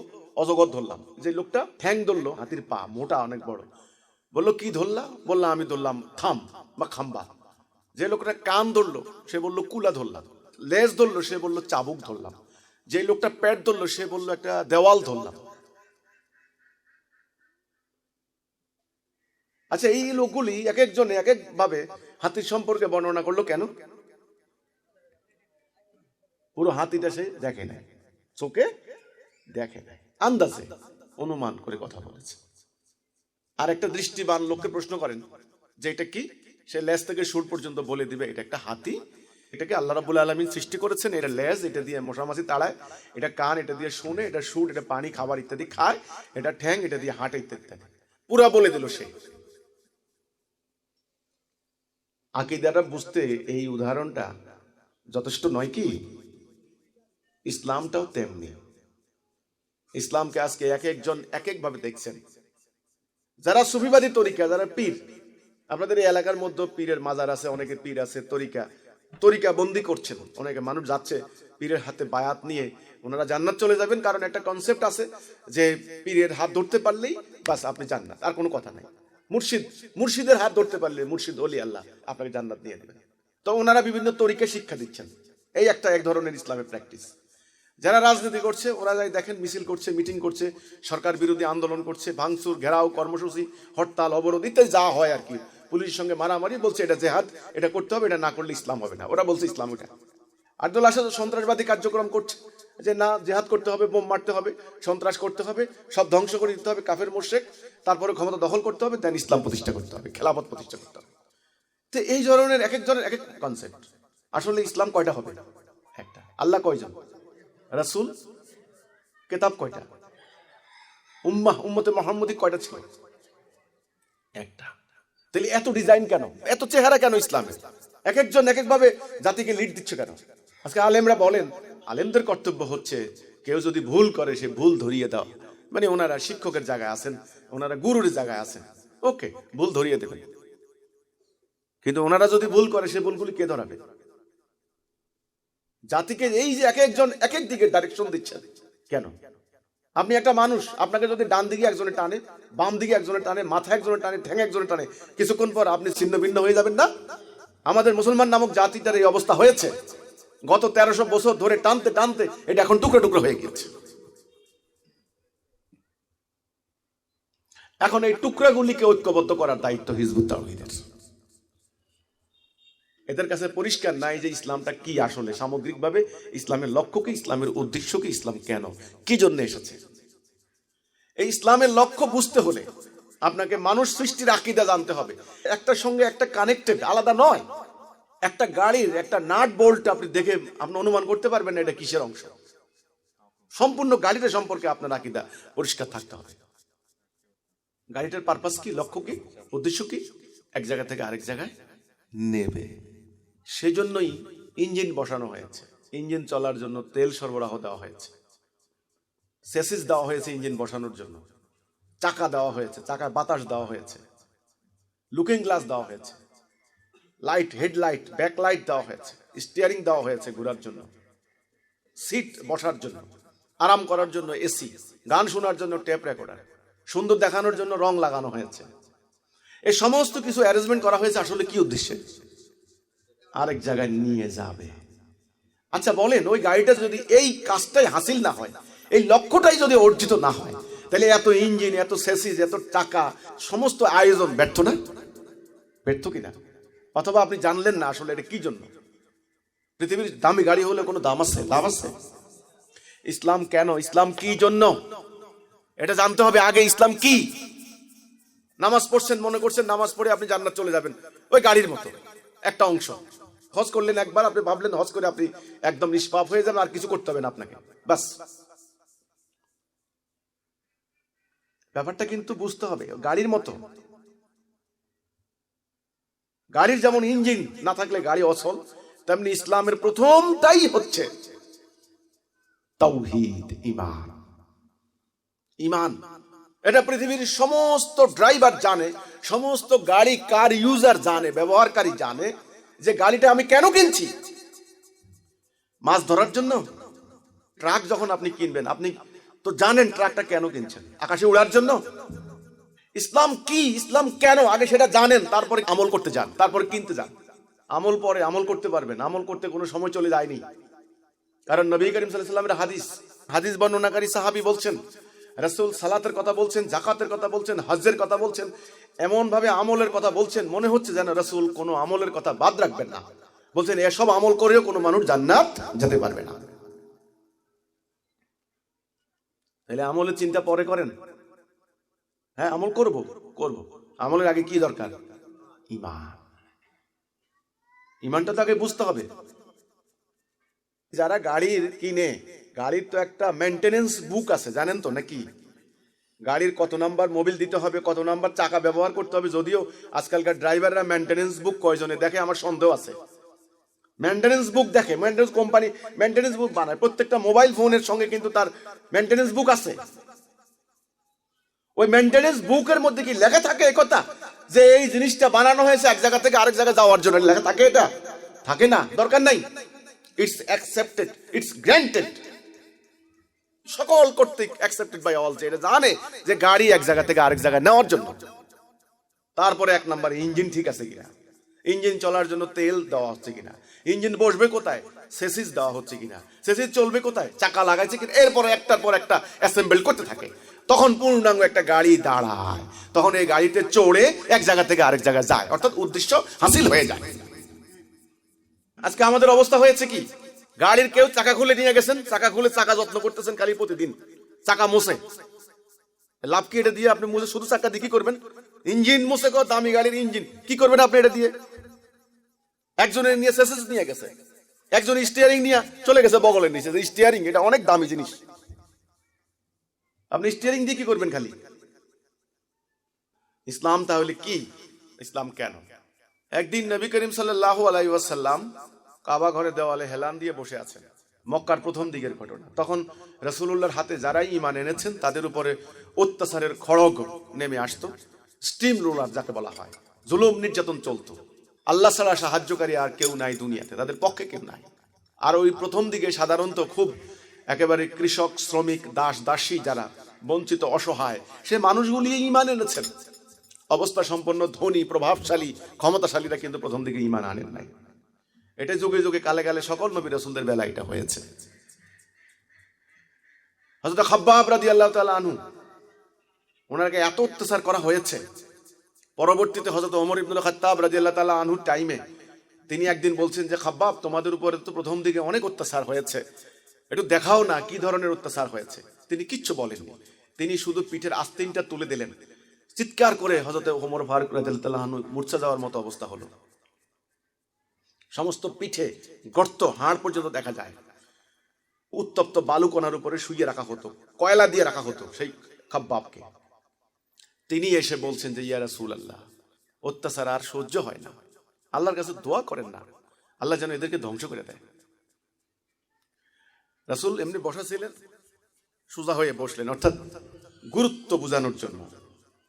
অজগর ধরলাম। যে লোকটা ঠ্যাং ধরলো, হাতির পা মোটা অনেক বড়, বললো কি ধরলা? বললাম আমি ধরলাম থাম বা খাম্বা। যে লোকটা কান ধরলো সে বললো কুলা ধরলাম। লেজ ধরলো সে বললো চাবুক ধরলাম। যে লোকটা পেট ধরলো সে বললো একটা দেওয়াল ধরলাম। আচ্ছা, এই লোকগুলি এক একজনে এক এক ভাবে হাতির সম্পর্কে বর্ণনা করলো কেন? পুরো হাতিটা সে দেখে নাই, চোখে দেখে নাই, আন্দাজে অনুমান করে কথা বলেছে। আর একটা দৃষ্টিবান লোককে প্রশ্ন করেন যে এটা কি, সে লেজ থেকে সুর পর্যন্ত বলে দিবে এটা একটা হাতি। এটাকে আল্লাহ রাব্বুল আলামিন সৃষ্টি করেছেন। এটা লেজ, এটা দিয়ে মশামাছি তাড়ায়, এটা কান, এটা দিয়ে শুনে, এটা সুর, এটা পানি খাবার ইত্যাদি খায়, এটা ঠ্যাং, এটা দিয়ে হাঁটে ইত্যাদি পুরা বলে দিল সে। আকীদাটা বুঝতে এই উদাহরণটা যথেষ্ট নয় কি? ইসলামটাও তেমনি। ইসলামকে আজকে এক একজন এক এক ভাবে দেখছেন। যারা সুফিবাদী তরিকা, যারা পীর, আপনাদের এই এলাকার মধ্যে পীরের মাজার আছে, অনেকে পীর আছে, তরিকা বন্দি করছেন। অনেকে মানুষ যাচ্ছে পীরের হাতে বায়াত নিয়ে, ওনারা জান্নাত চলে যাবেন, কারণ একটা কনসেপ্ট আছে যে পীরের হাত ধরতে পারলেই বাস আপনি জান্নাত, আর কোনো কথা নাই। মুর্শিদের হাত ধরতে পারলে, মুর্শিদ ওলি আল্লাহ আপনাকে জান্নাত দিয়ে দেবেন। তো ওনারা বিভিন্ন তরিকা শিক্ষা দিচ্ছেন। এই একটা এক ধরনের ইসলামের প্র্যাকটিস। যারা রাজনীতি করছে, ওরা যাই দেখেন মিছিল করছে, মিটিং করছে, সরকার বিরোধী আন্দোলন করছে, ভাঙচুর, ঘেরাও, কর্মসূচি, হরতাল, অবরোধ ইত্যাদি যা হয় আর কি, পুলিশের সঙ্গে মারামারি, বলছে এটা জেহাদ, এটা করতে হবে, এটা না করলে ইসলাম হবে না। ওরা বলছে ইসলাম এটা। আব্দুল আসাদ সন্ত্রাসবাদী কার্যক্রম করছে, যে না জেহাদ করতে হবে, বোম মারতে হবে, সন্ত্রাস করতে হবে, সব ধ্বংস করে দিতে হবে, কাফের মুশরিক, তারপরে ক্ষমতা দখল করতে হবে, দেন ইসলাম প্রতিষ্ঠা করতে হবে, খেলাফত প্রতিষ্ঠা করতে হবে। তো এই ধরনের এক একজনের এক এক কনসেপ্ট। আসলে ইসলাম কয়টা হবে? একটা। আল্লাহ কয়জন? রাসূল? কিতাব কয়টা? উম্মতে মুহাম্মদী কয়টা ছিল? একটা। তাহলে এত ডিজাইন কেন, এত চেহারা কেন ইসলামের? এক একজন এক একভাবে জাতিকে লিড দিচ্ছে কেন? আজকে আলেমরা বলেন, আলেমদের কর্তব্য হচ্ছে কেউ যদি ভুল করে সে ভুল ধরিয়ে দাও। মানে ওনারা শিক্ষকের জায়গায় আছেন, ওনারা গুরুর জায়গায় আছেন, ওকে ভুল ধরিয়ে দেবেন। কিন্তু ওনারা যদি ভুল করে সে ভুলগুলি কে ধরাবে? জাতিকে এই যে এক একজন এক এক দিকে ডাইরেকশন দিচ্ছেন কেন? আপনি একটা মানুষ, আপনাকে যদি ডান দিকে একজনে টানে, বাম দিকে একজনে টানে, মাথা একজনে টানে, ঠ্যাং একজনে টানে, কিছুক্ষণ পর আপনি ছিন্ন ভিন্ন হয়ে যাবেন না? আমাদের মুসলমান নামক জাতিটার এই অবস্থা হয়েছে। গত 1300 বছর ধরে টানতে টানতে এটা এখন টুকরো টুকরো হয়ে গেছে। এখন এই টুকরাগুলিকে ঐক্যবদ্ধ করার দায়িত্ব হিজবুত তাওহীদের। এদের কাছে পরিষ্কার নাই যে ইসলামটা কি আসলে, সামগ্রিকভাবে ইসলামের লক্ষ্য কি, ইসলামের উদ্দেশ্য কি, ইসলাম কেন, কি জন্য এসেছে। এই ইসলামের লক্ষ্য বুঝতে হলে আপনাকে মানুষ সৃষ্টির আকীদা জানতে হবে। একটার সঙ্গে একটা কানেক্টেড, আলাদা নয়। একটা গাড়ির একটা নাট বোল্ট আপনি দেখে আপনি অনুমান করতে পারবেন না এটা কিসের অংশ। সম্পূর্ণ গাড়িটা সম্পর্কে আপনার আকীদা পরিষ্কার থাকতে হবে। গাড়িটার পারপাস কি, লক্ষ্য কি, উদ্দেশ্য কি, এক জায়গা থেকে আরেক জায়গায় নেবে। সেই জন্যই ইঞ্জিন বসানো হয়েছে, ইঞ্জিন চলার জন্য তেল সরবরাহ দেওয়া হয়েছে, সেসিস দেওয়া হয়েছে ইঞ্জিন বসানোর জন্য, চাকা দেওয়া হয়েছে, চাকার বাতাস দেওয়া হয়েছে, লুকিং গ্লাস দেওয়া হয়েছে, লাইট, হেডলাইট, ব্যাকলাইট দেওয়া হয়েছে, স্টিয়ারিং দেওয়া হয়েছে ঘোরার জন্য, সিট বসার জন্য, আরাম করার জন্য এসি, গান শোনার জন্য টেপ রেকর্ডার, সুন্দর দেখানোর জন্য রং লাগানো হয়েছে। এই সমস্ত কিছু অ্যারেঞ্জমেন্ট করা হয়েছে আসলে কি উদ্দেশ্যে? আরেক জায়গায় নিয়ে যাবে। আচ্ছা বলেন, ওই গাড়িটা যদি এই কাজটাই হাসিল না হয়, এই লক্ষ্যটাই যদি অর্জিত না হয়, তাহলে এত ইঞ্জিন, এত সেসিস, এত টাকা, সমস্ত আয়োজন ব্যর্থ না? ব্যর্থ কিনা? অথবা আপনি জানলেন না আসলে এটা কি জন্য। পৃথিবীর দামি গাড়ি হলে কোনো দাম আছে, লাভ আছে? ইসলাম কেন, ইসলাম কি জন্য, এটা জানতে হবে আগে। ইসলাম কি? নামাজ পড়ছেন, মনে করছেন নামাজ পড়ে আপনি জান্নাত চলে যাবেন, ওই গাড়ির মতো একটা অংশ। হজ করলেন একবার, আপনি ভাবলেন হজ করে আপনি একদম নিষ্পাপ হয়ে যাবেন, আর কিছু করতে হবে না আপনাকে, বাস। ব্যাপারটা কিন্তু বুঝতে হবে। গাড়ির মতো, গাড়ির যেমন ইঞ্জিন না থাকলে গাড়ি অচল, তেমনি ইসলামের প্রথমটাই হচ্ছে তাওহীদ, ঈমান। ঈমান এটা পৃথিবীর সমস্ত ড্রাইভার জানে, সমস্ত গাড়ি কার ইউজার জানে, ব্যবহারকারী জানে যে গাড়িটা আমি কেন কিনছি। মাছ ধরার জন্য? ট্রাক যখন আপনি কিনবেন আপনি তো জানেন ট্রাকটা কেন কিনছেন, আকাশে উড়ার জন্য? ইসলাম কি, ইসলাম কেন, আগে সেটা জানেন, তারপরে আমল করতে যান, তারপরে কিনতে যান। আমল পরে, আমল করতে পারবেন, আমল করতে কোনো সময় চলে যায়নি। কারণ নবী করিম সাল্লাল্লাহু আলাইহি ওয়াসাল্লামের হাদিস বর্ণনাকারী সাহাবী বলছেন, রাসূল সালাতের কথা বলছেন, যাকাতের কথা বলছেন, হজ্জের কথা বলছেন, এমন ভাবে আমলের কথা বলছেন মনে হচ্ছে যেন রাসূল কোনো আমলের কথা বাদ রাখবেন না। বলছেন এসব আমল করেও কোনো মানুষ জান্নাত যেতে পারবে না। তাহলে আমলের চিন্তা পরে করেন। হ্যাঁ আমল করব, আমলের আগে কি দরকার? ঈমান। ঈমানটা তো আগে বুঝতে হবে। যারা গাড়ির কিনে, গাড়ির তো একটা মেইনটেনেন্স বুক আছে, জানেন তো নাকি? গাড়ির কত নাম্বার মোবিল দিতে হবে, কত নাম্বার চাকা ব্যবহার করতে হবে। যদিও আজকালকার ড্রাইভাররা মেইনটেনেন্স বুক কয়জনে দেখে আমার সন্দেহ আছে। মেইনটেনেন্স বুক দেখে, মেইনটেনেন্স কোম্পানি মেইনটেনেন্স বুক বানায়, প্রত্যেকটা মোবাইল ফোনের সঙ্গে কিন্তু তার মেইনটেনেন্স বুক আছে। ওই মেইনটেনেন্স বুকের মধ্যে কি লেখা থাকে এই কথা যে এই জিনিসটা বানানো হয়েছে এক জায়গা থেকে আরেক জায়গায় যাওয়ার জন্য? লেখা থাকে? এটা থাকে না, দরকার নাই। It's accepted, it's granted. সকল কর্তৃক অ্যাকসেপ্টেড বাই অল, যে এটা জানে যে গাড়ি এক জায়গা থেকে আরেক জায়গায় নেওয়ার জন্য। তারপরে এক নম্বরে ইঞ্জিন ঠিক আছে কিনা, ইঞ্জিন চলার জন্য তেল দেওয়া হচ্ছে কিনা, ইঞ্জিন বসবে কোথায়, সেসিস দেওয়া হচ্ছে কিনা, সেসিস চলবে কোথায়, চাকা লাগাইছে কিনা, এরপরে একটার পর একটা অ্যাসেম্বল করতে থাকে। তখন পূর্ণাঙ্গ একটা গাড়ি দাঁড়ায়, তখন এই গাড়িতে চড়ে এক জায়গা থেকে আরেক জায়গায় যায়, অর্থাৎ উদ্দেশ্য হাসিল হয়ে যায়। আজকে আমাদের অবস্থা হয়েছে কি, গাড়ির কেউ চাকা খুলে নিয়ে গেছেন, চাকা খুলে চাকা যত্ন করতেছেন খালি, প্রতিদিন চাকা মোছে। লাভ কি এটা দিয়ে? আপনি মুছে শুধু চাকা দিয়ে কি করবেন? ইঞ্জিন মুছে, দামি গাড়ির ইঞ্জিন কি করবেন আপনি এটা দিয়ে? একজনের নিয়ে সেসেস নিয়ে গেছে, একজন স্টিয়ারিং নিয়ে চলে গেছে বগলের নিচে। স্টিয়ারিং এটা অনেক দামি জিনিস, আপনি স্টিয়ারিং দিয়ে কি করবেন খালি? ইসলাম তাহলে কি? ইসলাম কেন? একদিন নবী করিম সাল্লাল্লাহু আলাইহি ওয়াসাল্লাম কাবা ঘরের দেওয়ালে হেলান দিয়ে বসে আছেন। মক্কার প্রথম দিকের ঘটনা। তখন রাসূলুল্লাহর হাতে যারাই ঈমান এনেছেন তাদের উপরে অত্যাচারের খড়গ নেমে আসতো, স্টিম রোলার যাকে বলা হয়, জুলুম নির্যাতন চলতো। আল্লাহ ছাড়া সাহায্যকারী আর কেউ নাই দুনিয়াতে, তাদের পক্ষে কেউ নাই। আর ওই প্রথম দিকে সাধারণত খুব একেবারে কৃষক, শ্রমিক, দাস দাসী যারা বঞ্চিত, অসহায়, সে মানুষগুলি ঈমান এনেছেন। অবস্থা সম্পন্ন ধনী, প্রভাবশালী, ক্ষমতাশালীরা কিন্তু প্রথম দিকে ঈমান আনেন নাই। এটা যুগে যুগে কালে কালে সকল নবী রাসূলদের বেলা এটা হয়েছে। হযরত খাব্বাব রাদিয়াল্লাহু তাআলা আনহু, ওনাকে এত অত্যাচার করা হয়েছে, পরবর্তীতে হযরত ওমর ইবনুল খাত্তাব রাদিয়াল্লাহু তাআলা আনহুর টাইমে তিনি একদিন বলছেন যে, খাব্বাব তোমাদের উপরে তো প্রথম দিকে অনেক অত্যাচার হয়েছে, একটু দেখাও না কি ধরনের অত্যাচার হয়েছে। তিনি কিচ্ছু বলেননি, তিনি শুধু পিঠের আস্তিনটা তুলে দিলেন। চিৎকার করে হযরত ওমর ফারুক রাদিয়াল্লাহু তাআলা আনহু মূর্ছা যাওয়ার মতো অবস্থা হলো। সমস্ত পিঠে গর্ত, হাড় পর্যন্ত দেখা যায়। উত্তপ্ত বালুকণার উপরে শুইয়ে রাখা হতো, কয়লা দিয়ে রাখা হতো সেই খাব্বাবকে। তিনি এসে বলছেন যে, ইয়া রাসূলুল্লাহ, অত্যাচার আর সহ্য হয় না, আল্লাহর কাছে দোয়া করেন না, আল্লাহ যেন এদেরকে ধ্বংস করে দেয়। রাসূল এমনি বসা ছিলেন, সোজা হয়ে বসলেন, অর্থাৎ গুরুত্ব বোঝানোর জন্য।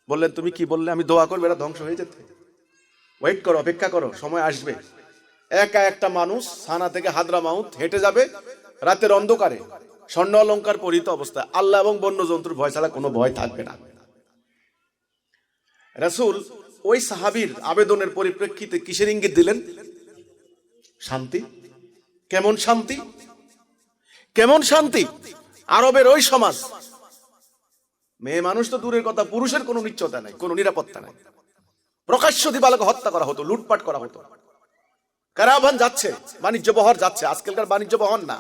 বললেন, তুমি কি বললে? আমি দোয়া করবো এরা ধ্বংস হয়ে যেতে? ওয়েট করো, অপেক্ষা করো, সময় আসবে। একা একটা মানুষ সানা থেকে হাদরামাউত হেঁটে যাবে রাতের অন্ধকারে, স্বর্ণ অলংকার পরিহিত অবস্থায়। আল্লাহ এবং বন্য জন্তুর ভয় ছাড়া কোনো ভয় থাকবে না। রাসূল ওই সাহাবীর আবেদনের পরিপ্রেক্ষিতে কিসের ইঙ্গিত দিলেন? শান্তি। কেমন শান্তি? কেমন শান্তি? আরবের ওই সমাজ, মেয়ে মানুষ তো দূরের কথা, পুরুষের কোনো নিশ্চয়তা নাই, কোনো নিরাপত্তা নাই। প্রকাশ্য দিবালোকে হত্যা করা হতো, লুটপাট করা হতো। কারাভান যাচ্ছে, বাণিজ্য বহর যাচ্ছে, আজকালকার বাণিজ্য বহর না,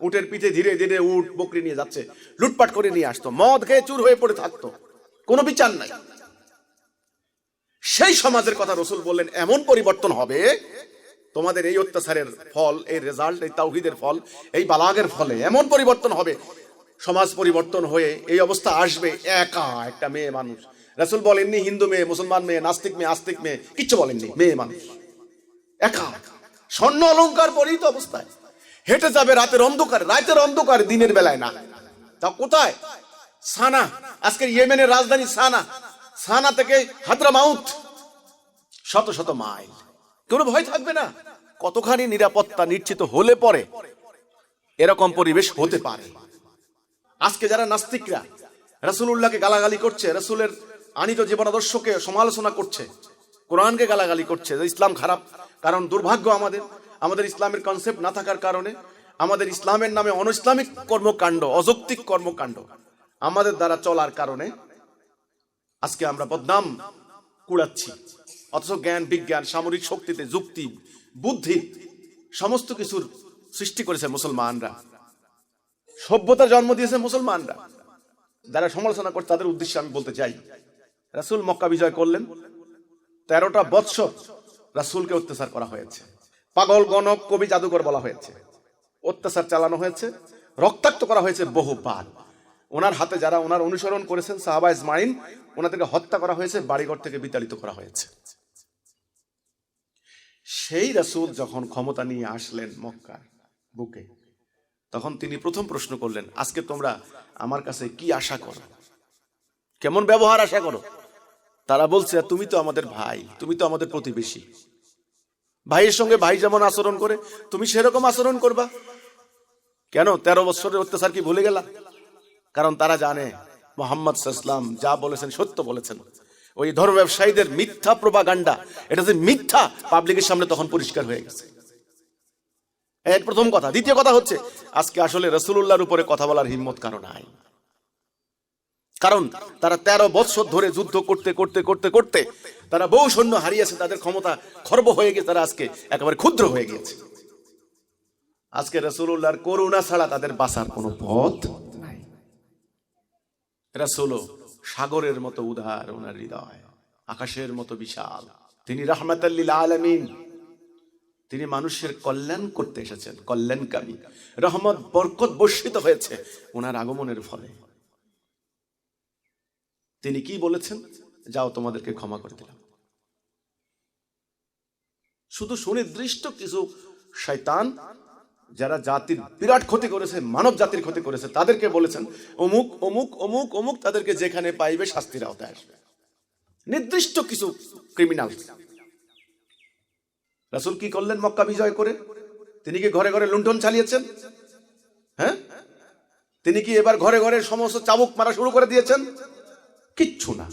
উটের পিঠে ধীরে ধীরে উট বকরি নিয়ে যাচ্ছে, লুটপাট করে নিয়ে আসতো, মদ খেয়ে চুর হয়ে পড়ে থাকতো, কোনো বিচার নাই। সেই সমাজের কথা রাসূল বললেন, এমন পরিবর্তন হবে তোমাদের এই অত্যাচারের ফল, এই রেজাল্ট, এই তাওহীদের ফল, এই বালাগের ফলে এমন পরিবর্তন হবে, সমাজ পরিবর্তন হয়ে এই অবস্থা আসবে। একা একটা মেয়ে মানুষ, রাসূল বলেননি হিন্দু মেয়ে, মুসলমান মেয়ে, নাস্তিক মেয়ে, আস্তিক মেয়ে, কিচ্ছু বলেননি, মেয়ে মানুষ একা, স্বর্ণ অলংকার পরিহিত অবস্থায় হেঁটে যাবে রাতের অন্ধকারে। রাতের অন্ধকারে, দিনের বেলায় না। তা কোথায়? সানা, আজকের ইয়েমেনের রাজধানী সানা। সানা থেকে হাদরামাউত শত শত মাইল, কোনো ভয় থাকবে না। কতখানি নিরাপত্তা নিশ্চিত হলে পরে এরকম পরিবেশ হতে পারে। আজকে যারা নাস্তিকরা রাসূলুল্লাহকে গালাগালি করছে, রাসূলের আনিত জীবনাদর্শকে সমালোচনা করছে, কোরআনকে গালাগালি করছে যে ইসলাম খারাপ, কারণ দুর্ভাগ্য আমাদের ইসলামের কনসেপ্ট না থাকার কারণে, আমাদের ইসলামের নামে অনইসলামিক কর্মকাণ্ড, অযৌক্তিক কর্মকাণ্ড আমাদের দ্বারা চলার কারণে আজকে আমরা বদনাম কুড়াচ্ছি। অথচ জ্ঞান, বিজ্ঞান, সামরিক শক্তিতে, যুক্তি, বুদ্ধি, সমস্ত কিছুর সৃষ্টি করেছে মুসলমানরা, সভ্যতার জন্ম দিয়েছে মুসলমানরা। যারা সমালোচনা করছে তাদের উদ্দেশ্যে আমি বলতে চাই, রাসূল মক্কা বিজয় করলেন, 13টা বৎসর রাসূলকে অত্যাচার করা হয়েছে, পাগল, গণক, কবি, জাদুকর বলা হয়েছে, অত্যাচার চালানো হয়েছে, রক্তাক্ত করা হয়েছে বহুবার। ওনার হাতে যারা ওনার অনুসরণ করেছেন সাহাবা ইজমাইন, ওনাদেরকে হত্যা করা হয়েছে, বাড়িঘর থেকে বিতাড়িত করা হয়েছে। সেই রাসূল যখন ক্ষমতা নিয়ে আসলেন মক্কার বুকে, তখন তিনি প্রথম প্রশ্ন করলেন, আজকে তোমরা আমার কাছে কি আশা করো, কেমন ব্যবহার আশা করো? তারা বলছে, তুমি তো আমাদের ভাই, তুমি তো আমাদের প্রতিবেশী, ভাইয়ের সঙ্গে ভাই যেমন আচরণ করে তুমি সেরকম আচরণ করবা। কেন 13 বছরের অত্যাচার কি ভুলে গেলা? কারণ তারা জানে মুহাম্মদ সাল্লাল্লাহু আলাইহি ওয়াসাল্লাম যা বলেছেন সত্য বলেছেন, ওই ধর্ম ব্যবসায়ীদের মিথ্যা প্রোপাগান্ডা, এটা যে মিথ্যা পাবলিকের সামনে তখন পরিষ্কার হয়ে গেছে। এর প্রথম কথা। দ্বিতীয় কথা হচ্ছে, আজকে আসলে রাসূলুল্লাহর উপরে কথা বলার হিম্মত কারো নাই। কারণ তারা 13 বছর ধরে যুদ্ধ করতে করতে করতে করতে তারা বহু সৈন্য হারিয়েছে, তাদের ক্ষমতা খর্ব হয়ে গেছে, তারা আজকে একেবারে ক্ষুদ্র হয়ে গিয়েছে। আজকে রাসূলুল্লাহর করুণা ছাড়া তাদের বাঁচার কোনো পথ নাই। রাসূল সাগরের মতো উদার, ওনার হৃদয় আকাশের মতো বিশাল। তিনি রাহমাতাল লিল আলামিন, তিনি মানুষের কল্যাণ করতে এসেছেন, কল্যাণকামী। রহমত বরকত বর্ষিত হয়েছে ওনার আগমনের ফলে। তিনি কি বলেছেন? যাও, তোমাদেরকে ক্ষমা করে দিলাম। শুধু সুনির্দিষ্ট কিছু শয়তান যারা জাতির বিরাট ক্ষতি করেছে, মানব জাতির ক্ষতি করেছে, তাদেরকে বলেছেন অমুক অমুক অমুক অমুক, তাদেরকে যেখানে পাইবে শাস্তির আওতায় আসবে। নির্দিষ্ট কিছু ক্রিমিনাল। রাসূল কি করলেন মক্কা বিজয় করে? তিনি কি ঘরে ঘরে লুণ্ঠন চালিয়েছেন? হ্যাঁ, তিনি কি এবার ঘরে ঘরে সমস্ত চাবুক মারা শুরু করে দিয়েছেন? কিচ্ছু না।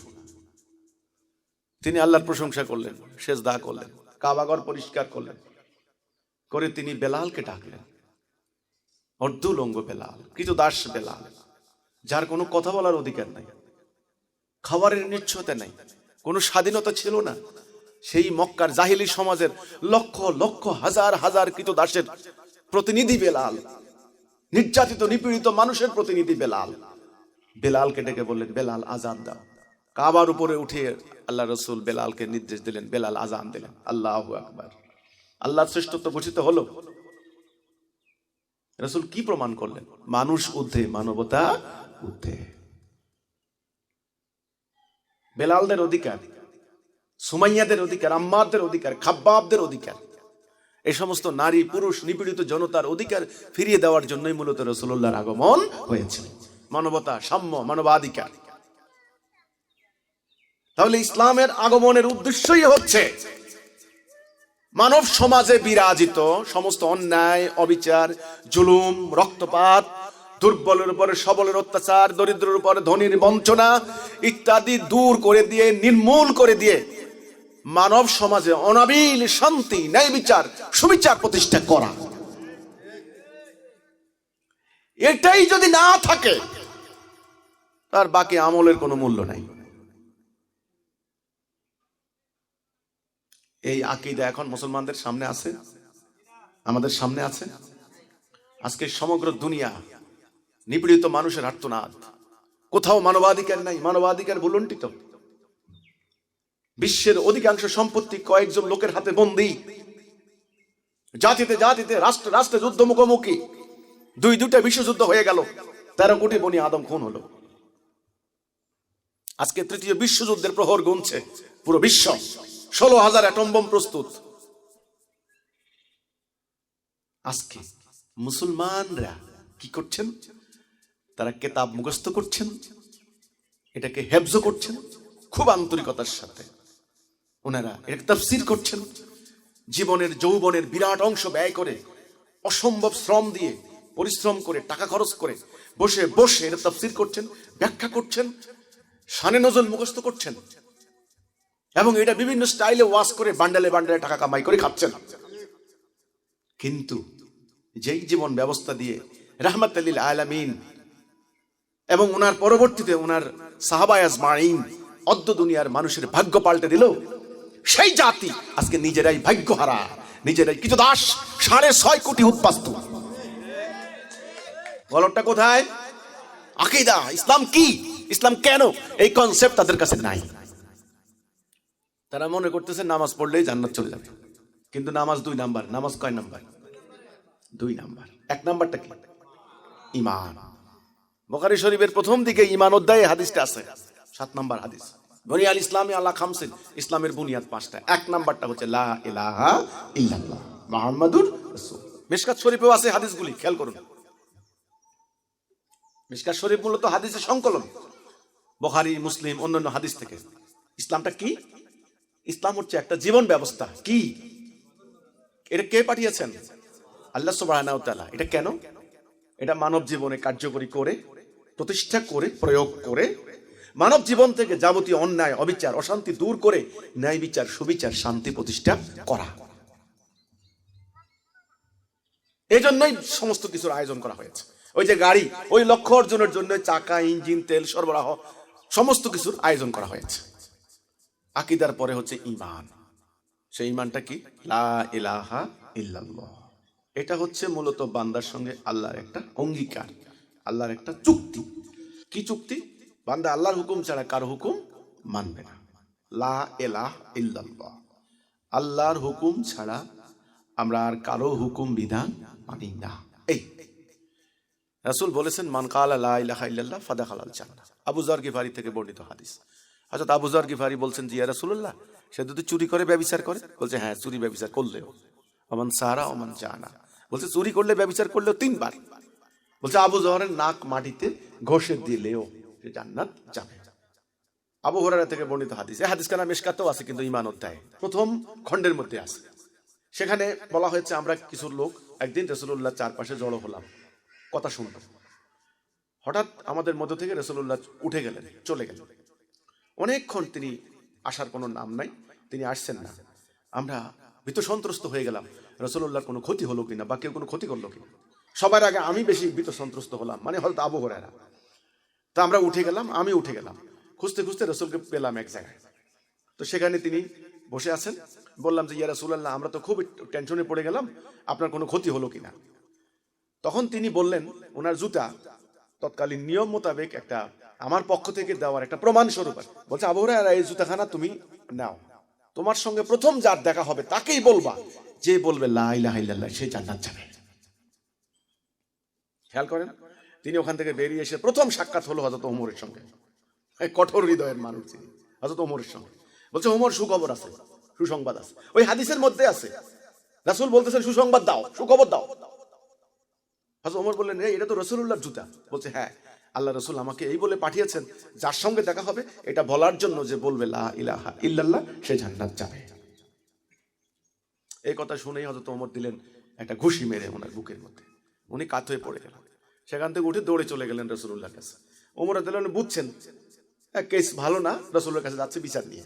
তিনি আল্লাহর প্রশংসা করলেন, সেজদা করলেন, কাবাঘর পরিষ্কার করলেন, করে তিনি বেলালকে ডাকলেন। অর্ধুলঙ্গ বেলাল, কৃতদাস বেলাল, যার কোনো কথা বলার অধিকার নাই, খাবারের নিশ্চয়তা নাই, কোনো স্বাধীনতা ছিল না। সেই মক্কার জাহিলি সমাজের লক্ষ লক্ষ হাজার হাজার কৃতদাসের প্রতিনিধি বেলাল, নির্যাতিত নিপীড়িত মানুষের প্রতিনিধি বেলাল। বেলালকে ডেকে বললেন, বেলাল আজান দাও। কাবার উপরে উঠে আল্লাহ রাসূল বেলালকে নির্দেশ দিলেন, বেলাল আজান দিলেন। আল্লাহু আকবার। আল্লাহর শ্রেষ্ঠত্ব ঘোষিত হলো। রাসূল কি প্রমাণ করলেন? মানুষ ঊর্ধ্বে, মানবতা ঊর্ধ্বে। বেলালদের অধিকার, সুমাইয়াদের অধিকার, আম্মারদের অধিকার, খাব্বাবদের অধিকার, এই সমস্ত নারী পুরুষ নিপীড়িত জনতার অধিকার ফিরিয়ে দেওয়ার জন্যই মূলত রাসূলুল্লাহর আগমন হয়েছে। মানবতা, সাম্য, মানবাধিকার। তাহলে ইসলামের আগমনের উদ্দেশ্যই হচ্ছে মানব সমাজে বিরাজিত সমস্ত অন্যায়, অবিচার, জুলুম, রক্তপাত, দুর্বলের উপরে সবলের অত্যাচার, দরিদ্রের উপরে ধনীর বঞ্চনা ইত্যাদি দূর করে দিয়ে, নির্মূল করে দিয়ে মানব সমাজে অনাবিল শান্তি, ন্যায় বিচার, সুবিচার প্রতিষ্ঠা করা। এটাই যদি না থাকে, তার বাকি আমলের কোনো মূল্য নাই। এই আকীদা এখন মুসলমানদের সামনে আছে, আমাদের সামনে আছে। আজকে সমগ্র দুনিয়া নিপীড়িত মানুষের আর্তনাদ, কোথাও মানবাধিকার নাই, মানবাধিকার ভুলুণ্ঠিত। বিশ্বের অধিকাংশ সম্পত্তি কয়েকজন লোকের হাতে বন্দী। জাতিতে জাতিতে, রাষ্ট্রে রাষ্ট্রে যুদ্ধ মুখোমুখি। দুইটা বিশ্বযুদ্ধ হয়ে গেল, 13 কোটি বনি আদম খুন হলো। আজকে তৃতীয় বিশ্বযুদ্ধের প্রহর গুনছে পুরো বিশ্ব। 16,000 অ্যাটম বোম প্রস্তুত। আজকে মুসলমানরা কি করছেন? তারা কিতাব মুখস্থ করছেন, এটাকে হেফজ করছেন খুব আন্তরিকতার সাথে। ওনারা এটাকে তাফসীর করছেন, জীবনের যৌবনের বিরাট অংশ ব্যয় করে, অসম্ভব শ্রম দিয়ে, পরিশ্রম করে, টাকা খরচ করে বসে বসে এটা তাফসীর করছেন, ব্যাখ্যা করছেন, শানে নজল মুখস্থ করছেন, এবং এটা বিভিন্ন স্টাইলে ওয়াজ করে বান্ডালে বান্ডালে টাকা কামাই করে খাচ্ছেন। কিন্তু যেই জীবন ব্যবস্থা দিয়ে রাহমাতাল লিল আলামিন এবং ওনার পরবর্তীতে ওনার সাহাবায়ে আজমাইন অদ্য দুনিয়ার মানুষের ভাগ্য পাল্টে দিল, সেই জাতি আজকে নিজেরাই ভাগ্যহারা, নিজেরাই কৃতদাস, 6.5 কোটি উদ্বাস্তু। গলতটা কোথায়? আকীদা। ইসলাম কি, ইসলাম কেন, এই কনসেপ্ট তাদের কাছে নাই। তারা মনে করতেছে নামাজ পড়লেই জান্নাত চলে যাবে। কিন্তু নামাজ 2 নাম্বার। নামাজ কয় নাম্বার? 2 নাম্বার। 1 নাম্বারটা কি? ঈমান। বুখারী শরীফের প্রথম দিকে ঈমান অধ্যায়ে হাদিসটা আছে, 7 নাম্বার হাদিস। বুনিয়াল ইসলামি আলা খামসিন, ইসলামের বুনিয়াদ 5টা। 1 নাম্বারটা হচ্ছে লা ইলাহা ইল্লাল্লাহ মুহাম্মাদুর রাসূল। মিশকাত শরীফেও আছে হাদিসগুলি, খেয়াল করুন। মিশকাত শরীফ মূলত হাদিসের সংকলন, বুখারী, মুসলিম, অন্যান্য হাদিস থেকে। ইসলামটা কি? ইসলাম হচ্ছে একটা জীবন ব্যবস্থা। কি এটা কে পাঠিয়েছেন? আল্লাহ সুবহানাহু ওয়া তাআলা। এটা কেন? এটা মানব জীবনে কার্যকরী করে, প্রতিষ্ঠা করে, প্রয়োগ করে মানব জীবন থেকে যাবতীয় অন্যায়, অবিচার, অশান্তি দূর করে ন্যায় বিচার, সুবিচার, শান্তি প্রতিষ্ঠা করা। এই জন্যই সমস্ত কিছুর আয়োজন করা হয়েছে। ওই যে গাড়ি, ওই লক্ষ্য অর্জনের জন্য চাকা, ইঞ্জিন, তেল সরবরাহ, সমস্ত কিছুর আয়োজন করা হয়েছে। আকীদার পরে হচ্ছে ঈমান। সেই ঈমানটা কি? লা ইলাহা ইল্লাল্লাহ। এটা হচ্ছে মূলত বান্দার সঙ্গে আল্লাহর একটা অঙ্গীকার, আল্লাহর একটা চুক্তি। কি চুক্তি? বান্দা আল্লাহর হুকুম ছাড়া কারো হুকুম মানবে না। লা ইলাহা ইল্লাল্লাহ, আল্লাহর হুকুম ছাড়া আমরা আর কারো হুকুম বিধান মানি না। এই রাসূল বলেছেন, মান কালা লা ইলাহা ইল্লাল্লাহ ফাদাখালাল জান্নাহ। আবু যর গিফারি থেকে বর্ণিত হাদিস। হযরত আবু যর গিফারি বলছেন যে ইয়া রাসূলুল্লাহ, সে যদি চুরি করে ব্যভিচার করে? বলছে হ্যাঁ, চুরি ব্যভিচার করলেও। ওমান সারা ওমান জানা, বলছে চুরি করলে ব্যভিচার করলেও 3 বার। বলছে আবু যরের নাক মাটিতে ঘষে দিলেও সে জান্নাত যাবে। আবু হুরায়রা থেকে বর্ণিত হাদিস। এই হাদিসখানা মিশকাতেও আছে, কিন্তু ঈমান অধ্যায়ে প্রথম খণ্ডের মধ্যে আছে। সেখানে বলা হয়েছে, আমরা কিছু লোক একদিন রাসূলুল্লাহ চারপাশে জড়ো হলাম, কথা শুনলাম। হঠাৎ আমাদের মধ্য থেকে রাসূলুল্লাহ উঠে গেলেন, চলে গেলেন। অনেকক্ষণ তিনি আসার কোনো নাম নাই, তিনি আসছেন না। আমরা ভীত সন্ত্রস্ত হয়ে গেলাম, রাসূলুল্লাহর কোনো ক্ষতি হলো কিনা বা কেউ কোনো ক্ষতি করলো কিনা। সবার আগে আমি বেশি ভীত সন্ত্রস্ত হলাম, মানে হয়তো আবু হুরায়রা। তা আমরা উঠে গেলাম, আমি উঠে গেলাম, খুঁজতে খুঁজতে রাসূলকে পেলাম এক জায়গায়। তো সেখানে তিনি বসে আছেন। বললাম যে ইয়া রাসূলুল্লাহ, আমরা তো খুব টেনশনে পড়ে গেলাম, আপনার কোনো ক্ষতি হলো কিনা। তখন তিনি বললেন, ওনার জুতা তৎকালীন নিয়ম মোতাবেক একটা আমার পক্ষ থেকে দেওয়ার একটা প্রমাণ স্বরূপ বলছে, আবু হুরায়রা এই জুতাখানা তুমি নাও, তোমার সঙ্গে প্রথম যার দেখা হবে তাকেই বলবা, যে বলবে লা ইলাহা ইল্লাল্লাহ সে জান্নাত যাবে। খেয়াল করেন, তিনি ওখান থেকে বেরিয়ে এসে প্রথম সাক্ষাৎ হলো হযরত ওমরের সঙ্গে। কঠোর হৃদয়ের মানুষ তিনি, হযরত ওমরের সঙ্গে। বলছে ওমর, সুখবর আছে, সুসংবাদ আছে। ওই হাদিসের মধ্যে আছে, রাসূল বলতেছেন সুসংবাদ দাও, সুখবর দাও। হযরত ওমর বললেন, এটা তো রাসূলুল্লাহর জুতা। বলছে হ্যাঁ, আল্লাহ রাসূল আমাকে এই বলে পাঠিয়েছেন, যার সঙ্গে দেখা হবে এটা বলার জন্য, যে বলবে লা ইলাহা ইল্লাল্লাহ সে জান্নাত যাবে। এই কথা শুনেই হযরত ওমর দিলেন একটা ঘুষি মেরে ওনার বুকের মধ্যে। উনি কাত হয়ে পড়ে গেলেন। সেখান থেকে উঠে দৌড়ে চলে গেলেন রাসূলুল্লাহর কাছে। ওমর রাদিয়াল্লাহু আনহু বুঝছেন কেস ভালো না, রাসূলের কাছে যাচ্ছে বিচার নিয়ে।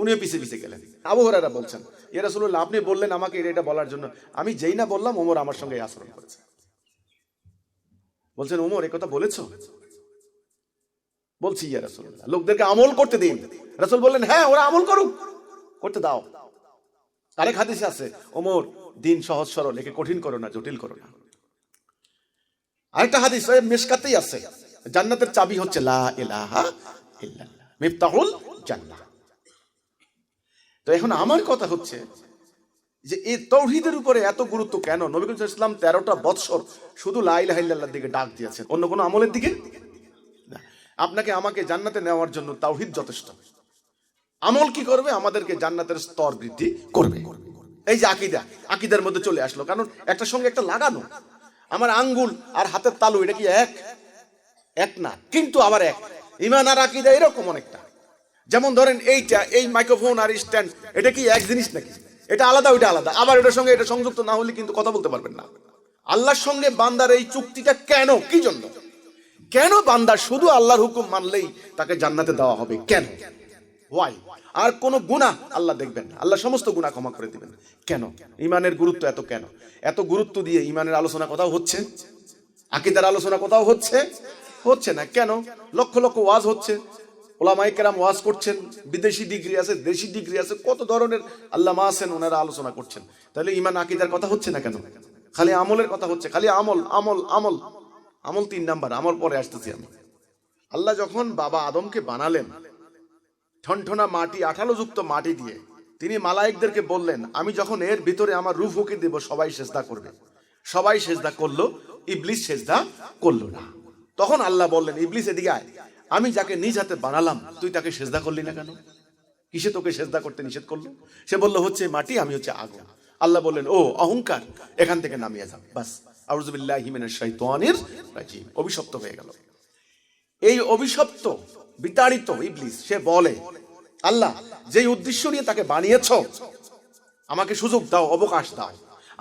উনিও পিছে পিছে গেলেন। আবু হুরায়রা বলছেন, ইয়া রাসূলুল্লাহ, আপনি বললেন আমাকে এটা বলার জন্য, আমি যেই না বললাম ওমর আমার সঙ্গে আচরণ করেছে। বলছেন, ওমর এ কথা বলেছো? বলছি ইয়া রাসূলুল্লাহ, লোকদেরকে আমল করতে দিন। রাসূল বললেন, হ্যাঁ ওরা আমল করুক, করতে দাও। আরেক হাদিসে আছে, ওমর দিন সহজ সরল, একে কঠিন করো না, জটিল করো না। আরেকটা হাদিস মিশকাতেই আছে, জান্নাতের চাবি হচ্ছে লা ইলাহা ইল্লাল্লাহ, মিফতাহুল জান্নাহ। তো এখন আমার কথা হচ্ছে যে এই তাওহীদের উপরে এত গুরুত্ব কেন? নবী করিম সাল্লাল্লাহু আলাইহি ওয়াসাল্লাম 13টা বছর শুধু লা ইলাহা ইল্লাল্লাহর দিকে ডাক দিয়েছেন, অন্য কোনো আমলের দিকে না। আপনাকে আমাকে জান্নাতে নেওয়ার জন্য তাওহীদ যথেষ্ট। আমল কি করবে? আমাদেরকে জান্নাতের স্তর বৃদ্ধি করবে। এই যে আকীদা, আকীদার মধ্যে চলে আসলো, কারণ একটার সঙ্গে একটা লাগানো। আমার আঙ্গুল আর হাতের তালু এটা কি এক না, কিন্তু আবার এক। ঈমান আর আকীদা এরকম অনেকটা। যেমন ধরেন এইটা, এই মাইক্রোফোন আর স্ট্যান্ড, এটা কি এক জিনিস নাকি? এটা আলাদা, ওইটা আলাদা। আবার এটার সঙ্গে এটা সংযুক্ত না হলে কিন্তু কথা বলতে পারবেন না। আল্লাহর সঙ্গে বান্দার এই চুক্তিটা কেন, কি জন্য? কেন বান্দা শুধু আল্লাহর হুকুম মানলেই তাকে জান্নাতে দেওয়া হবে? কেন? ওয়াই? আর কোন গুনাহ আল্লাহ দেখবেন না, আল্লাহ সমস্ত গুনাহ ক্ষমা করে দিবেন। কেন? ঈমানের গুরুত্ব এত কেন? এত গুরুত্ব দিয়ে ঈমানের আলোচনা কোথাও হচ্ছে? আকীদার আলোচনা কোথাও হচ্ছে না কেন? লক্ষ লক্ষ ওয়াজ হচ্ছে, ওলামায়ে কেরাম ওয়াজ করছেন, বিদেশি ডিগ্রি আছে, দেশি ডিগ্রি আছে, কত ধরনের আল্লামা আছেন, ওনারা আলোচনা করছেন। তাহলে ঈমান আকীদার কথা হচ্ছে না কেন? খালি আমলের কথা হচ্ছে, খালি আমল আমল আমল আমল। 3 নাম্বার, আমল পরে আসতেছি আমি। আল্লাহ যখন বাবা আদমকে বানালেন ঠনঠনা মাটি, আঠালোযুক্ত মাটি দিয়ে, তিনি মালায়েকদেরকে বললেন, আমি যখন এর ভিতরে আমার রূহ ফুঁকে দেব সবাই সেজদা করবে। সবাই সেজদা করলো, ইবলিস সেজদা করলো না। তখন আল্লাহ বললেন, ইবলিস এদিকে আয়, আমি যাকে নিজ হাতে বানালাম তুই তাকে সেজদা করলি না কেন? কিসে তোকে সেজদা করতে নিষেধ করলো? সে বলল, হচ্ছে মাটি, আমি হচ্ছে আগুন। আল্লাহ বললেন, ও অহংকার, এখান থেকে নামিয়ে যাও। বাস, আউযু বিল্লাহি মিনাশ শাইতানির রাজিম, অভিশপ্ত হয়ে গেল। এই অভিশপ্ত বিতাড়িত ইবলিস সে বলে, আল্লাহ যেই উদ্দেশ্য নিয়ে তাকে বানিয়েছ, আমাকে সুযোগ দাও, অবকাশ দাও,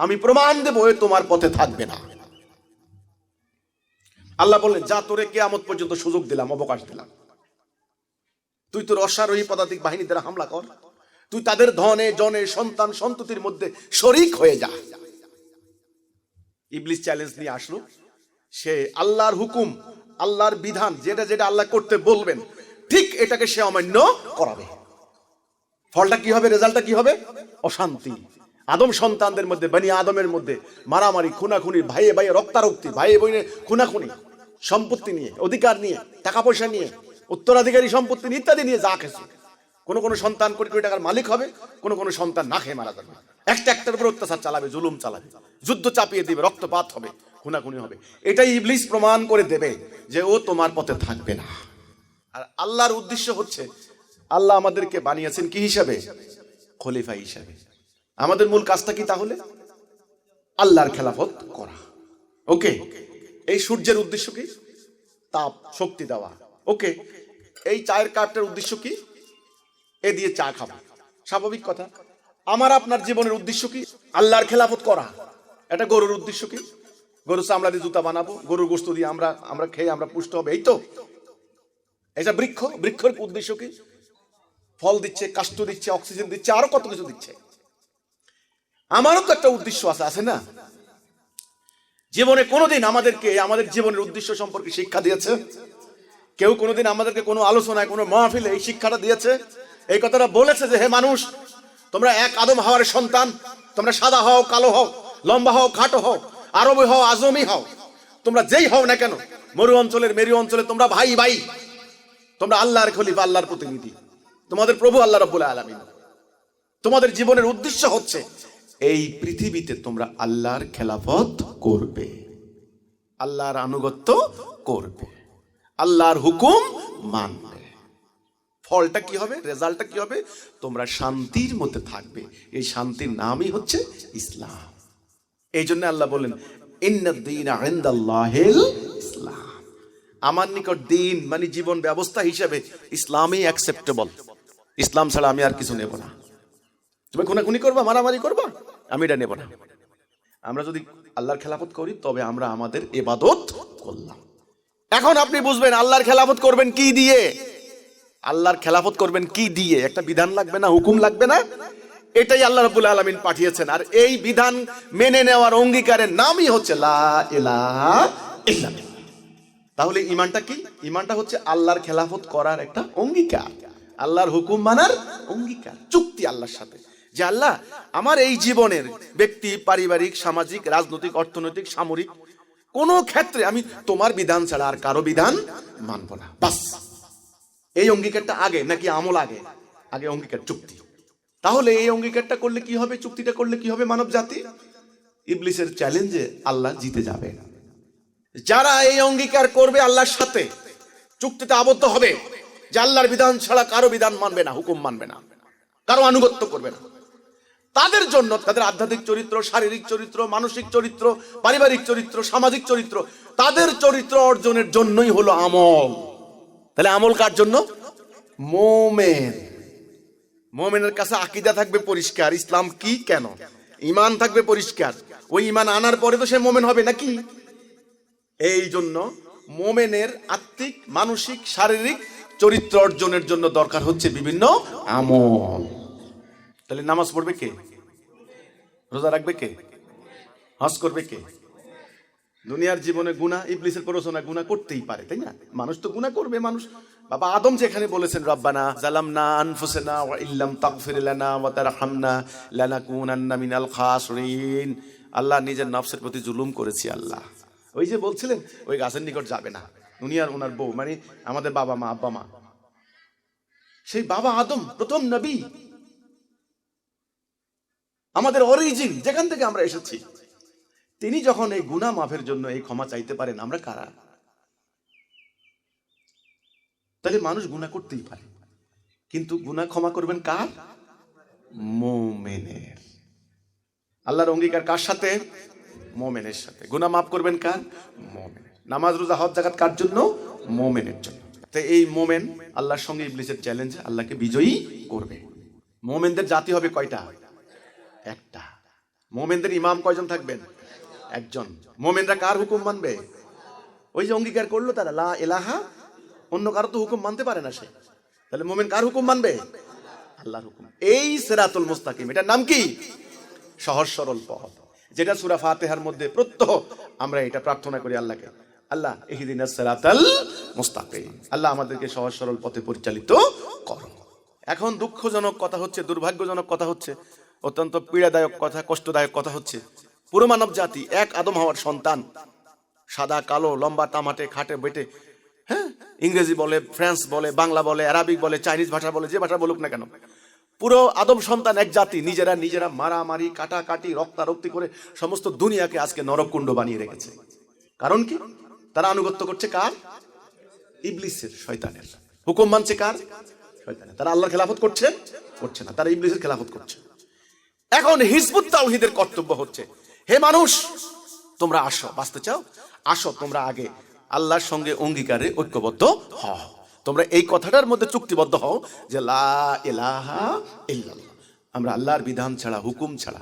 আমি প্রমাণ দেব এ তোমার পথে থাকবে না। আল্লাহ বললেন, যা তোরে কিয়ামত পর্যন্ত সুযোগ দিলাম, অবকাশ দিলাম। তুই তোর অশ্বারোহী পদাতিক বাহিনী দ্বারা হামলা কর, তুই তাদের ধনে জনে সন্তান সন্ততির মধ্যে শরিক হয়ে যা। ইবলিস চ্যালেঞ্জ নিয়ে আসলো, সে আল্লাহর হুকুম, আল্লাহর বিধান, যেটা যেটা আল্লাহ করতে বলবেন ঠিক এটাকে সে অমান্য করাবে। ফলটা কি হবে, রেজাল্টটা কি হবে? অশান্তি। আদম সন্তানদের মধ্যে, বনি আদমের মধ্যে মারামারি, খুনাখুনি, ভাইয়ে ভাইয়ে রক্তারক্তি, ভাইয়ে বোনে খুনাখুনি, সম্পত্তি নিয়ে, অধিকার নিয়ে, টাকা পয়সা নিয়ে, উত্তরাধিকারী সম্পত্তি নিয়ে, ইত্যাদি নিয়ে যা কিছু। কোনো কোনো সন্তান কোটি কোটি টাকার মালিক হবে, কোনো কোনো সন্তান না খেয়ে মারা যাবে, একটা একটার উপর অত্যাচার চালাবে, জুলুম চালাবে, যুদ্ধ চাপিয়ে দিবে, রক্তপাত হবে, খুনাখুনি হবে। এটাই ইবলিস প্রমাণ করে দেবে যে ও তোমার পথে থাকবে না। আর আল্লাহর উদ্দেশ্য হচ্ছে, আল্লাহ আমাদেরকে বানিয়েছেন কি হিসাবে? খলিফা হিসাবে। আমাদের মূল কাজটা কি তাহলে? আল্লাহর খেলাফত করা। ওকে, এই সূর্যের উদ্দেশ্য কি? তাপ শক্তি দেওয়া। ওকে, এই চায়ের কাপটার উদ্দেশ্য কি? এ দিয়ে চা খাবো, স্বাভাবিক কথা। আমার আপনার জীবনের উদ্দেশ্য কি? আল্লাহর খেলাফত করা। এটা গরুর উদ্দেশ্য কি? গরু চামড়া দিয়ে জুতা বানাবো, গরুর গোশত দিয়ে আমরা খেয়ে আমরা পুষ্ট হবে, এই তো। এটা বৃক্ষের উদ্দেশ্য কি? ফল দিচ্ছে, কাষ্ঠ দিচ্ছে, অক্সিজেন দিচ্ছে, আরো কত কিছু দিচ্ছে। আমারও তো একটা উদ্দেশ্য আছে না? জীবনে কোনোদিন আমাদেরকে আমাদের জীবনের উদ্দেশ্য সম্পর্কে শিক্ষা দিয়েছে কেউ? কোনোদিন আমাদেরকে কোনো আলোচনায়, কোনো মাহফিলে এই শিক্ষাটা দিয়েছে? এই কথাটা বলেছে যে হে মানুষ, তোমরা এক আদম হাওয়ার সন্তান, তোমরা সাদা হও, কালো হও, লম্বা হও, খাটো হও, আরবি হও, আজমি হও, তোমরা যেই হও না কেন, মরু অঞ্চলের মেরু অঞ্চলে তোমরা ভাই ভাই, তোমরা আল্লাহর খলিফা, আল্লাহর প্রতিনিধি, তোমাদের প্রভু আল্লাহ রাব্বুল আলামিন। তোমাদের জীবনের উদ্দেশ্য হচ্ছে এই পৃথিবীতে তোমরা আল্লাহর খেলাফত করবে, আল্লাহর আনুগত্য করবে, আল্লাহর হুকুম মানবে। ফলটা কি হবে, রেজাল্টটা কি হবে? তোমরা শান্তির মধ্যে থাকবে। এই শান্তির নামই হচ্ছে ইসলাম। এই জন্য আল্লাহ বলেন, ইন্নাদ-দীনা ইনদাল্লাহিল ইসলাম। আমার নিকট দিন মানে জীবন ব্যবস্থা হিসেবে ইসলামই অ্যাকসেপ্টেবল। ইসলাম ছাড়া আমি আর কিছু নেব না। তুমি খুনাখুনি করবা, মারামারি করবা, আমি এটা নেব না। আমরা যদি আল্লাহর খেলাফত করি তবে আমরা আমাদের ইবাদত করলাম। এখন আপনি বুঝবেন আল্লাহর খেলাফত করবেন কি দিয়ে? আল্লাহর খেলাফত করবেন কি দিয়ে? একটা বিধান লাগবে না, হুকুম লাগবে না? এটাই আল্লাহ রাব্বুল আলামিন পাঠিয়েছেন। আর এই বিধান মেনে নেওয়ার অঙ্গীকারের নামই হচ্ছে লা ইলাহা ইল্লাল্লাহ। তাহলে ঈমানটা কি? ঈমানটা হচ্ছে আল্লাহর খেলাফত করার একটা অঙ্গীকার, আল্লাহর হুকুম মানার অঙ্গীকার, চুক্তি আল্লাহর সাথে, যে আল্লাহ আমার এই জীবনের ব্যক্তি, পারিবারিক, সামাজিক, রাজনৈতিক, অর্থনৈতিক, সামরিক কোন ক্ষেত্রে আমি তোমার বিধান ছাড়া আর কারো বিধান মানব না। বাস, এই অঙ্গীকারটা আগে নাকি আমল আগে? আগে অঙ্গীকার, চুক্তি। তাহলে এই অঙ্গীকারটা করলে কি হবে, চুক্তিটা করলে কি হবে? মানব জাতি ইবলিসের চ্যালেঞ্জে আল্লাহ জিতে যাবে। যারা এই অঙ্গীকার করবে আল্লাহর সাথে, চুক্তিতে আবদ্ধ হবে যে আল্লাহর বিধান ছাড়া কারো বিধান মানবে না, হুকুম মানবে না, কারো আনুগত্য করবে না, তাদের জন্য তাদের আধ্যাত্মিক চরিত্র, শারীরিক চরিত্র, মানসিক চরিত্র, পারিবারিক চরিত্র, সামাজিক চরিত্র, তাদের চরিত্র অর্জনের জন্যই হলো আমল। তাহলে আমল কার জন্য? মুমিন। মুমিনের কাছে আকীদা থাকবে পরিষ্কার, ইসলাম কি, কেন, ঈমান থাকবে পরিষ্কার। ওই ঈমান আনার পরে তো সে মুমিন হবে নাকি? এই জন্য মুমিনের আত্মিক, মানসিক, শারীরিক চরিত্র অর্জনের জন্য দরকার হচ্ছে বিভিন্ন আমল। তাহলে নামাজ পড়বে কে? রোজা রাখবে কে? হজ করবে কে? দুনিয়ার জীবনে গুনাহ, ইবলিসের প্ররোচনা, গুনাহ করতেই পারে, তাই না? মানুষ তো গুনাহ করবে। মানুষ, বাবা আদম যেখানে বলেছেন রব্বানা জালামনা আনফুসানা ওয়া ইল্লাম তাগফির লানা ওয়া তারহামনা লানাকুনান্না মিনাল খাসিরিন, আল্লাহ নিজের নফসের প্রতি জুলুম করেছি। আল্লাহ ওই যে বলছিলেন ওই গাছের নিকট যাবে না, দুনিয়ার ওনার বউ মানে আমাদের বাবা মা, আব্বা মা, সেই বাবা আদম প্রথম নবী, আমাদের অরিজিন, যেখান থেকে আমরা এসেছি, তিনি যখন এই গুনাহ মাফের জন্য এই ক্ষমা চাইতে পারেন, আমরা কারা? তাহলে মানুষ গুনাহ করতেই পারে, কিন্তু গুনাহ ক্ষমা করবেন কার? মুমিনের। আল্লাহর অঙ্গীকার কার সাথে? মুমিনের সাথে। গুনাহ মাফ করবেন কার? মুমিনের। নামাজ, রোজা, হজ, যাকাত কার জন্য? মুমিনের জন্য। তো এই মুমিন আল্লাহর সঙ্গে ইবলিসের চ্যালেঞ্জে আল্লাহকে বিজয়ী করবে। মুমিনদের জাতি হবে কয়টা? একটা। মুমিনদের ইমাম কয়জন থাকবেন? একজন। মুমিনরা কার হুকুম মানবে? ওই যে অঙ্গীকার করলো তারা লা ইলাহা, অন্য কারো তো হুকুম মানতে পারে না সে। তাহলে মুমিন কার হুকুম মানবে? আল্লাহর হুকুম। এই সিরাতুল মুস্তাকিম, এটার নাম কি? সহজ সরল পথ, যেটা সূরা ফাতিহার মধ্যে প্রত্যহ আমরা এটা প্রার্থনা করি আল্লাহকে, আল্লাহ ইহদিনাস সিরাতাল মুস্তাকিম, আল্লাহ আমাদেরকে সহজ সরল পথে পরিচালিত করো। এখন দুঃখজনক কথা হচ্ছে, দুর্ভাগ্যজনক কথা হচ্ছে, অত্যন্ত পীড়াদায়ক কথা, কষ্টদায়ক কথা হচ্ছে, পুরো মানব জাতি এক আদম হওয়ার সন্তান, সাদা কালো লম্বা টামাটে খাটে বেটে, হ্যাঁ, ইংরেজি বলে, ফ্রান্স বলে, বাংলা বলে, আরবিক বলে, চাইনিজ ভাষা বলে, যে ভাষা বলুক না কেন, পুরো আদম সন্তান এক জাতি নিজেরা মারামারি কাটাকাটি রক্তারক্তি করে সমস্ত দুনিয়াকে আজকে নরককুণ্ড বানিয়ে রেখেছে। কারণ কি? তারা আনুগত্য করছে কার? ইবলিসের, শয়তানের। হুকুম মানছে কার? শয়তানের। তারা আল্লাহর খেলাফত করছে না, তারা ইবলিসের খেলাফত করছে। এখন হিজবুত তাওহীদের কর্তব্য হচ্ছে, হে মানুষ, তোমরা আসো, বাঁচতে চাও, আসো তোমরা আগে আল্লাহর সঙ্গে অঙ্গীকারে ঐক্যবদ্ধ হও, তোমরা এই কথাটার মধ্যে চুক্তিবদ্ধ হও যে লা ইলাহা ইল্লাল্লাহ, আমরা আল্লাহর বিধান ছাড়া, হুকুম ছাড়া,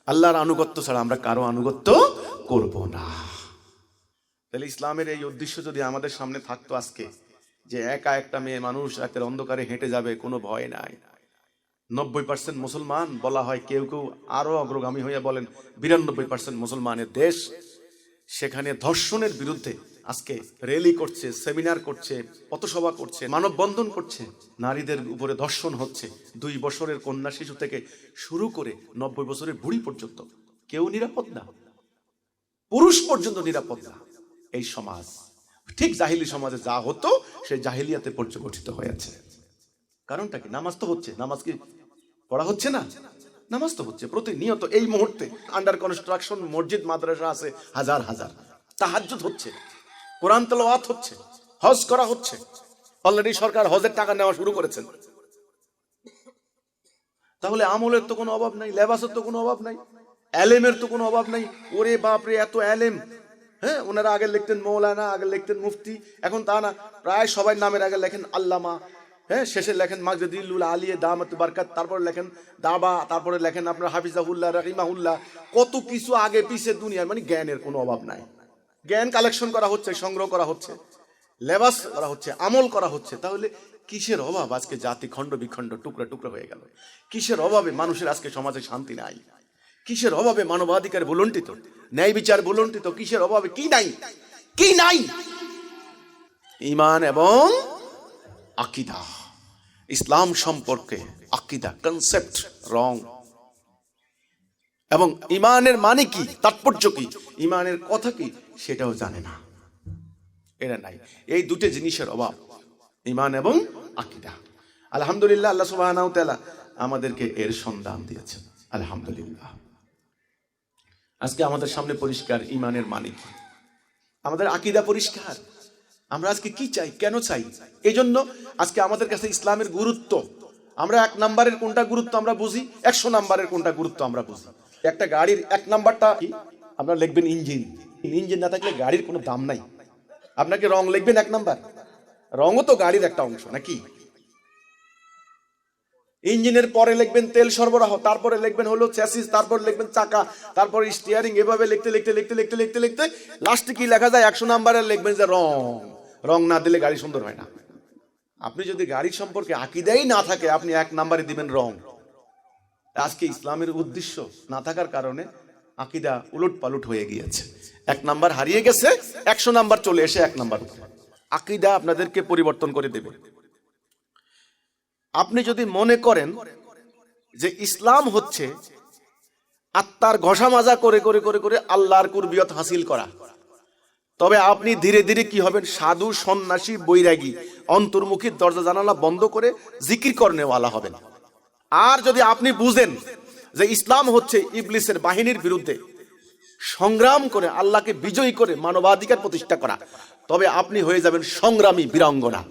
আল্লাহর আনুগত্য ছাড়া আমরা কারো আনুগত্য করব না। তাহলে ইসলামের এই উদ্দেশ্য যদি আমাদের সামনে থাকতো আজকে, যে একা একটা মেয়ে মানুষ রাতের অন্ধকারে হেঁটে যাবে, কোনো ভয় নাই, 90% মুসলমান বলা হয়, কেউ কেউ আরো অগ্রগামী হয়ে বলেন 92% মুসলমানের দেশ, সেখানে ধর্ষণের বিরুদ্ধে আজকে র্যালি করছে, সেমিনার করছে, পথসভা করছে, মানববন্ধন করছে, নারীদের উপরে ধর্ষণ হচ্ছে, 2 বছরের কন্যা শিশু থেকে শুরু করে 90 বছরের বুড়ি পর্যন্ত কেউ নিরাপদ না, পুরুষ পর্যন্ত নিরাপদ না। এই সমাজ ঠিক জাহিলি সমাজে যা হতো সেই জাহিলিয়াতে পর্যবসিত হয়েছে। কারণটা কি? নামাজ তো হচ্ছে, নামাজ কি পড়া হচ্ছে না? নামাজ তো হচ্ছে প্রতিনিয়ত। এই মুহূর্তে আন্ডার কনস্ট্রাকশন মসজিদ মাদ্রাসা আছে হাজার হাজার, তাহাজ্জুদ হচ্ছে, কোরআন তেলাওয়াত হচ্ছে, হজ করা হচ্ছে, অলরেডি সরকার হজের টাকা নেওয়া শুরু করেছেন। তাহলে আমলের তো কোনো অভাব নাই, লেবাসের তো কোনো অভাব নাই, এলেমের তো কোনো অভাব নাই। ওরে বাপরে, এত এলেম! হ্যাঁ, ওনারা আগে লিখতেন মৌলানা, আগে লিখতেন মুফতি, এখন তা না, প্রায় সবাই নামের আগে লেখেন আল্লামা, হ্যাঁ, শেষে লেখেন মাজদিলুল আলিয়ে দামাত বারকাত, তারপরে লেখেন দাবা, তারপরে লেখেন আপনার হাফিজাহুল্লাহ রাহিমাহুল্লাহ, কত কিছু আগে পিছে দুনিয়ার। মানে জ্ঞানের কোনো অভাব নাই, জ্ঞান কালেকশন করা হচ্ছে, সংগ্রহ করা হচ্ছে, লেবাস করা হচ্ছে, আমল করা হচ্ছে। তাহলে কিসের অভাব আজকে জাতি খণ্ড বিখণ্ড টুকরা টুকরা হয়ে গেল? কিসের অভাবে মানুষের আজকে সমাজে শান্তি নাই? কিসের অভাবে মানবাধিকার ভুলণ্ঠিত, ন্যায় বিচার ভুলণ্ঠিত? কিসের অভাবে? কি নাই? কি নাই? ঈমান এবং আকীদা, ইসলাম সম্পর্কে আকীদা, কনসেপ্ট রং। এবং ঈমানের মানে কি, তাৎপর্য কি, ঈমানের কথা কি, সেটাও জানে না, এরা নাই। এই দুটো জিনিসের অভাব, ঈমান এবং আকীদা। আলহামদুলিল্লাহ, আল্লাহ সুবহানাহু ওয়া তাআলা আমাদেরকে এর সন্ধান দিয়েছেন, আলহামদুলিল্লাহ। আজকে আমাদের সামনে পরিষ্কার ঈমানের মানে কি, আমাদের আকীদা পরিষ্কার। আমরা আজকে কি চাই, কেন চাই? এই জন্য আজকে আমাদের কাছে ইসলামের গুরুত্ব, আমরা 1 নাম্বারের কোনটা গুরুত্ব আমরা বুঝি, 100 নাম্বারের কোনটা গুরুত্ব আমরা বুঝি। একটা গাড়ির 1 নাম্বারটা কি? আপনারা লিখবেন ইঞ্জিন। ইঞ্জিন না থাকলে গাড়ির কোনো দাম নাই। আপনাকে রং লিখবেন 1 নাম্বার, রঙও তো গাড়ির একটা অংশ নাকি? ইঞ্জিনের পরে লিখবেন তেল সরবরাহ, তারপরে লিখবেন হলো চ্যাসিস, তারপরে লিখবেন চাকা, তারপরে স্টিয়ারিং। এভাবে লিখতে লিখতে লিখতে লিখতে লিখতে লিখতে লাস্টে কি লেখা যায়? 100 নাম্বারের লিখবেন যে রং। রং না দিলে গাড়ি সুন্দর হয় না। আপনি যদি গাড়ির সম্পর্কে আকীদাই না থাকে, আপনি 1 নাম্বারে দিবেন রং। আজকে ইসলামের উদ্দেশ্য না থাকার কারণে আকীদা উলট পালট হয়ে গিয়েছে, 1 নাম্বার হারিয়ে গেছে, 100 নাম্বার চলে এসে 1 নাম্বার। আকীদা আপনাদেরকে পরিবর্তন করে দেবে। আপনি যদি মনে করেন যে ইসলাম হচ্ছে আত্মার ঘষা মাজা করে করে করে করে আল্লাহর কুরবিয়ত হাসিল করা, তবে আপনি ধীরে ধীরে কি হবেন? সাধু, সন্ন্যাসী, বৈরাগী, অন্তর্মুখী, দরজা জানালা বন্ধ করে জিকির করনেওয়ালা হবেন। আর যদি আপনি বুঝেন যে ইসলাম হচ্ছে ইবলিসের বাহিনীর বিরুদ্ধে সংগ্রাম করে আল্লাহকে বিজয়ী করে মানবাধিকার প্রতিষ্ঠা করা, তবে আপনি হয়ে যাবেন সংগ্রামী বীরাঙ্গনা।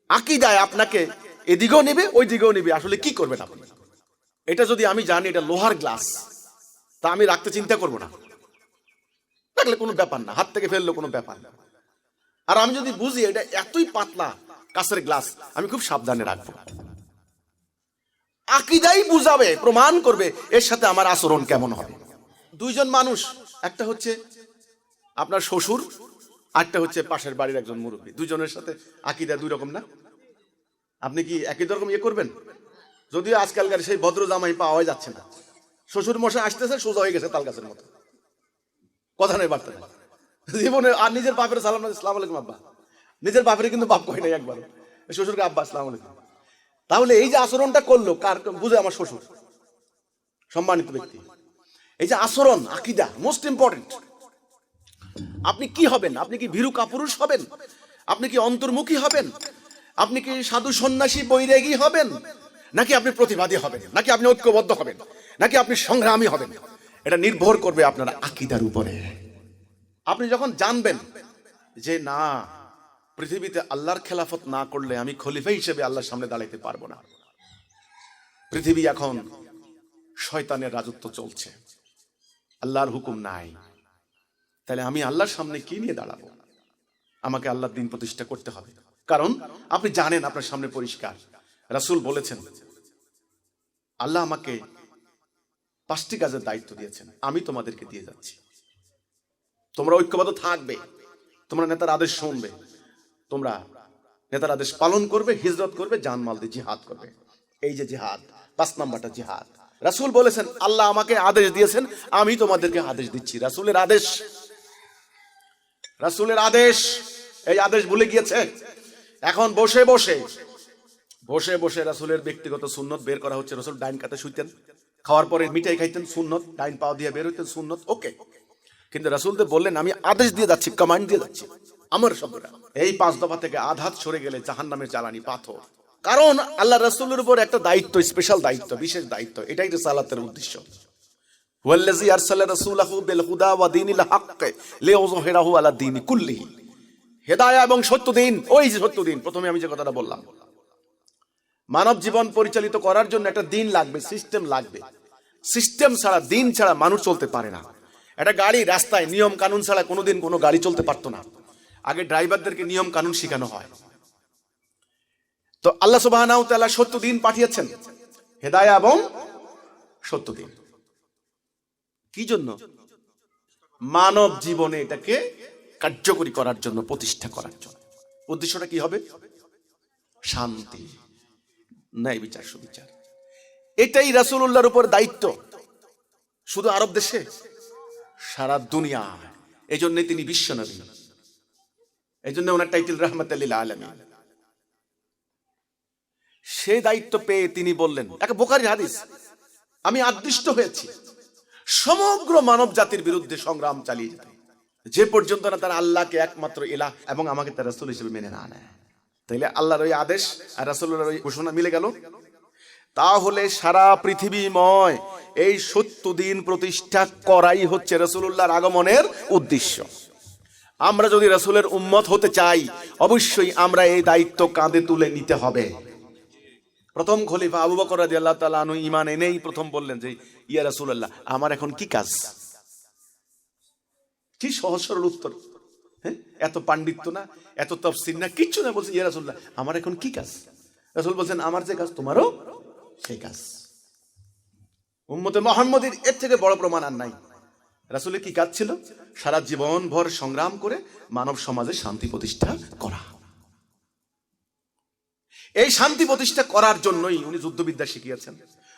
আকীদায় আপনাকে এদিকেও নেবে, ওই দিকেও নেবে। আসলে কি করবেন আপনি? এটা যদি আমি জানি এটা লোহার গ্লাস, তা আমি রাখতে চিন্তা করব না, রাখলে কোনো ব্যাপার না, হাত থেকে ফেললে কোনো ব্যাপার না। আর আমি যদি বুঝি এটা এতই পাতলা কাঁচের গ্লাস, আমি খুব সাবধানে রাখবো। আকীদাই বুঝাবে, প্রমাণ করবে এর সাথে আমার আচরণ কেমন হবে। 2 জন মানুষ, একটা হচ্ছে আপনার শ্বশুর, আরেকটা হচ্ছে পাশের বাড়ির একজন মুরব্বী, 2 জনের সাথে আকীদা 2 রকম না? আপনি কি একই রকম ইয়ে করবেন? যদিও আজকালকার সেই ভদ্র জামাই পাওয়া যাচ্ছে না। শ্বশুর মশাই আসতেছে, সোজা হয়ে গেছে তাল গাছের মতো, কথা নেই বার্তা নেই জীবনে। আর নিজের বাপের সালাম না, আসসালামু আলাইকুম আব্বা। নিজের বাপের কিন্তু বাপ কয় নাই একবার, শ্বশুরকে আব্বা আসসালামু আলাইকুম। তাহলে এই যে আচরণটা করলো, কার বুঝে? আমার শ্বশুর, সম্মানিত ব্যক্তি। এই যে আচরণ, আকীদা মোস্ট ইম্পর্টেন্ট। আপনি কি হবেন? আপনি কি ভীরু কাপুরুষ হবেন? আপনি কি অন্তর্মুখী হবেন? আপনি কি সাধু সন্ন্যাসী বৈরাগী হবেন? নাকি আপনি প্রতিবাদী হবেন? নাকি আপনি ঐক্যবদ্ধ হবেন? নাকি আপনি সংগ্রামী হবেন? এটা নির্ভর করবে আপনার আকীদার উপরে। আপনি যখন জানবেন যে না, পৃথিবীতে আল্লাহর খেলাফত না করলে আমি খলিফা হিসেবে আল্লাহর সামনে দাঁড়াইতে পারবো না, পৃথিবী এখন শয়তানের রাজত্ব চলছে, আল্লাহর হুকুম নাই, তাহলে আমি আল্লাহর সামনে কি নিয়ে দাঁড়াবো? আমাকে আল্লাহর দ্বীন প্রতিষ্ঠা করতে হবে। কারণ আপনি জানেন আপনার সামনে পরিষ্কার, রাসূল বলেছেন আল্লাহ আমাকে 5টি কাজের দায়িত্ব দিয়েছেন, আমি তোমাদেরকে দিয়ে যাচ্ছি। তোমরা ঐক্যবদ্ধ থাকবে, তোমরা নেতার আদেশ শুনবে, তোমরা নেতার আদেশ পালন করবে, হিজরত করবে, জানমাল দিয়ে জিহাদ করবে। এই যে জিহাদ, 5 নাম্বারটা জিহাদ। রাসূল বলেছেন আল্লাহ আমাকে আদেশ দিয়েছেন, আমি তোমাদেরকে আদেশ দিচ্ছি। রাসূলের আদেশ, রাসূলের আদেশ, এই আদেশ ভুলে গিয়েছে। এখন বসে বসে রাসূলের ব্যক্তিগত সুন্নত বের করা হচ্ছে। রাসূল ডাইন কাতে শুইতেন, খাওয়ার পরে মিঠাই খাইতেন, সুন্নত, ডাইন পাও দিয়ে বের হইতেন, সুন্নত, ওকে। কিন্তু রাসূল তো বললেন আমি আদেশ দিয়ে যাচ্ছি, কমান্ড দিয়ে যাচ্ছি, আমার শব্দটা। এই 5 দফা থেকে আধাত সরে গেলে জাহান্নামের জ্বালানি পাথর। কারণ আল্লাহ রাসূলের উপর একটা দায়িত্ব, স্পেশাল দায়িত্ব, বিশেষ দায়িত্ব। এটাই রিসালাতের উদ্দেশ্য। ওয়াল্লাযী আরসালা রাসূলাহু বিল হুদা ওয়া দীনিল হক লিইয়ুযহিরাহু আলা দীনি কুল্লিহি। হেদায়েত এবং সত্য দিন, ওই যে সত্য দিন, প্রথমে আমি যে কথাটা বললাম, মানব জীবন পরিচালিত করার জন্য একটা দিন লাগবে, সিস্টেম লাগবে। সিস্টেম ছাড়া, দিন ছাড়া মানুষ চলতে পারে না। একটা গাড়ি রাস্তায় নিয়ম কানুন ছাড়া কোনোদিন কোনো গাড়ি চলতে পারতো না। আগে ড্রাইভারদেরকে নিয়ম কানুন শেখানো হয়। তো আল্লাহ সুবহানাহু ওয়া তাআলা সত্য দিন পাঠিয়েছেন, হেদায়েত এবং সত্য দিন। কি জন্য? মানব জীবনে এটাকে কার্যকরী করার জন্য, প্রতিষ্ঠা করার জন্য। উদ্দেশ্যটা কি হবে? শান্তি, ন্যায় বিচার, সুবিচার। এটাই রাসূলুল্লাহর উপর দায়িত্ব, শুধু আরব দেশে, সারা দুনিয়া। এই জন্য তিনি বিশ্ব নবী, এই জন্য ওনার টাইটেল রাহমাতাল লিল আলামিন। সেই দায়িত্ব পেয়ে তিনি বললেন, একটা বুখারীর হাদিস, আমি আদিষ্ট হয়েছি সমগ্র মানব জাতির বিরুদ্ধে সংগ্রাম চালিয়ে যেতে, যে পর্যন্ত না তারা আল্লাহকে একমাত্র ইলাহ এবং আমাকে তার রাসূল হিসেবে মেনে না নেয়। তাইলে আল্লাহর ওই আদেশ আর রাসূলের ওই ঘোষণা মিলে গেল। তাহলে সারা পৃথিবীময় এই সত্য দিন প্রতিষ্ঠা করাই হচ্ছে রাসূলুল্লাহর আগমনের উদ্দেশ্য। আমরা যদি রাসূলের উম্মত হতে চাই, অবশ্যই আমরা এই দায়িত্ব কাঁধে তুলে নিতে হবে। প্রথম খলিফা আবু বকর রাদিয়াল্লাহু তাআলা আনহু ঈমান এনেই প্রথম বললেন যে ইয়া রাসূলুল্লাহ, আমার এখন কি কাজ? কি সহজ সরল উত্তর, হ্যাঁ? এত পাণ্ডিত্য না, এত তাফসীর না, কিচ্ছু না। বলছেন ইয়া রাসূলুল্লাহ, আমার এখন কি কাজ? রাসূল বলছেন আমার যে কাজ তোমারও সেই কাজ। উম্মতে মুহাম্মদের এর থেকে বড় প্রমাণ আর নাই। রাসূলের কি কাজ ছিল? সারা জীবন ভর সংগ্রাম করে মানব সমাজে শান্তি প্রতিষ্ঠা করা। এই শান্তি প্রতিষ্ঠা করার জন্যই উনি যুদ্ধবিদ্যা শিখিয়েছেন,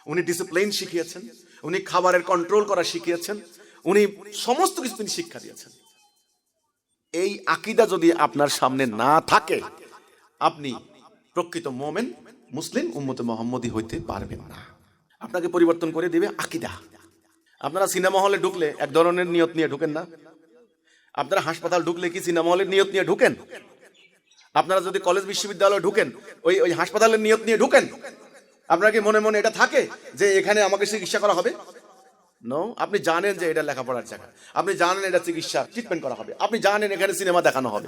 উনি ডিসিপ্লিন শিখিয়েছেন, উনি খাবারের কন্ট্রোল করা শিখিয়েছেন, উনি সমস্ত কিছু তিনি শিক্ষা দিয়েছেন। এই আকীদা যদি আপনার সামনে না থাকে, আপনি প্রকৃত মুমিন, মুসলিম, উম্মতে মুহাম্মদী হইতে পারবেন না। আপনাকে পরিবর্তন করে দিবে আকীদা। আপনারা সিনেমা হলে ঢুকলে এক ধরনের নিয়ত নিয়ে ঢুকেন না? আপনারা হাসপাতাল ঢুকলে কি সিনেমা হলের নিয়ত নিয়ে ঢুকেন? আপনারা যদি কলেজ বিশ্ববিদ্যালয়ে ঢুকেন, ওই হাসপাতালের নিয়ত নিয়ে ঢুকেন? আপনার কি মনে মনে এটা থাকে যে এখানে আমাকে চিকিৎসা করা হবে? নো, আপনি জানেন যে এটা লেখাপড়ার জায়গা, আপনি জানেন এটা চিকিৎসা ট্রিটমেন্ট করা হবে, আপনি জানেন এখানে সিনেমা দেখানো হবে।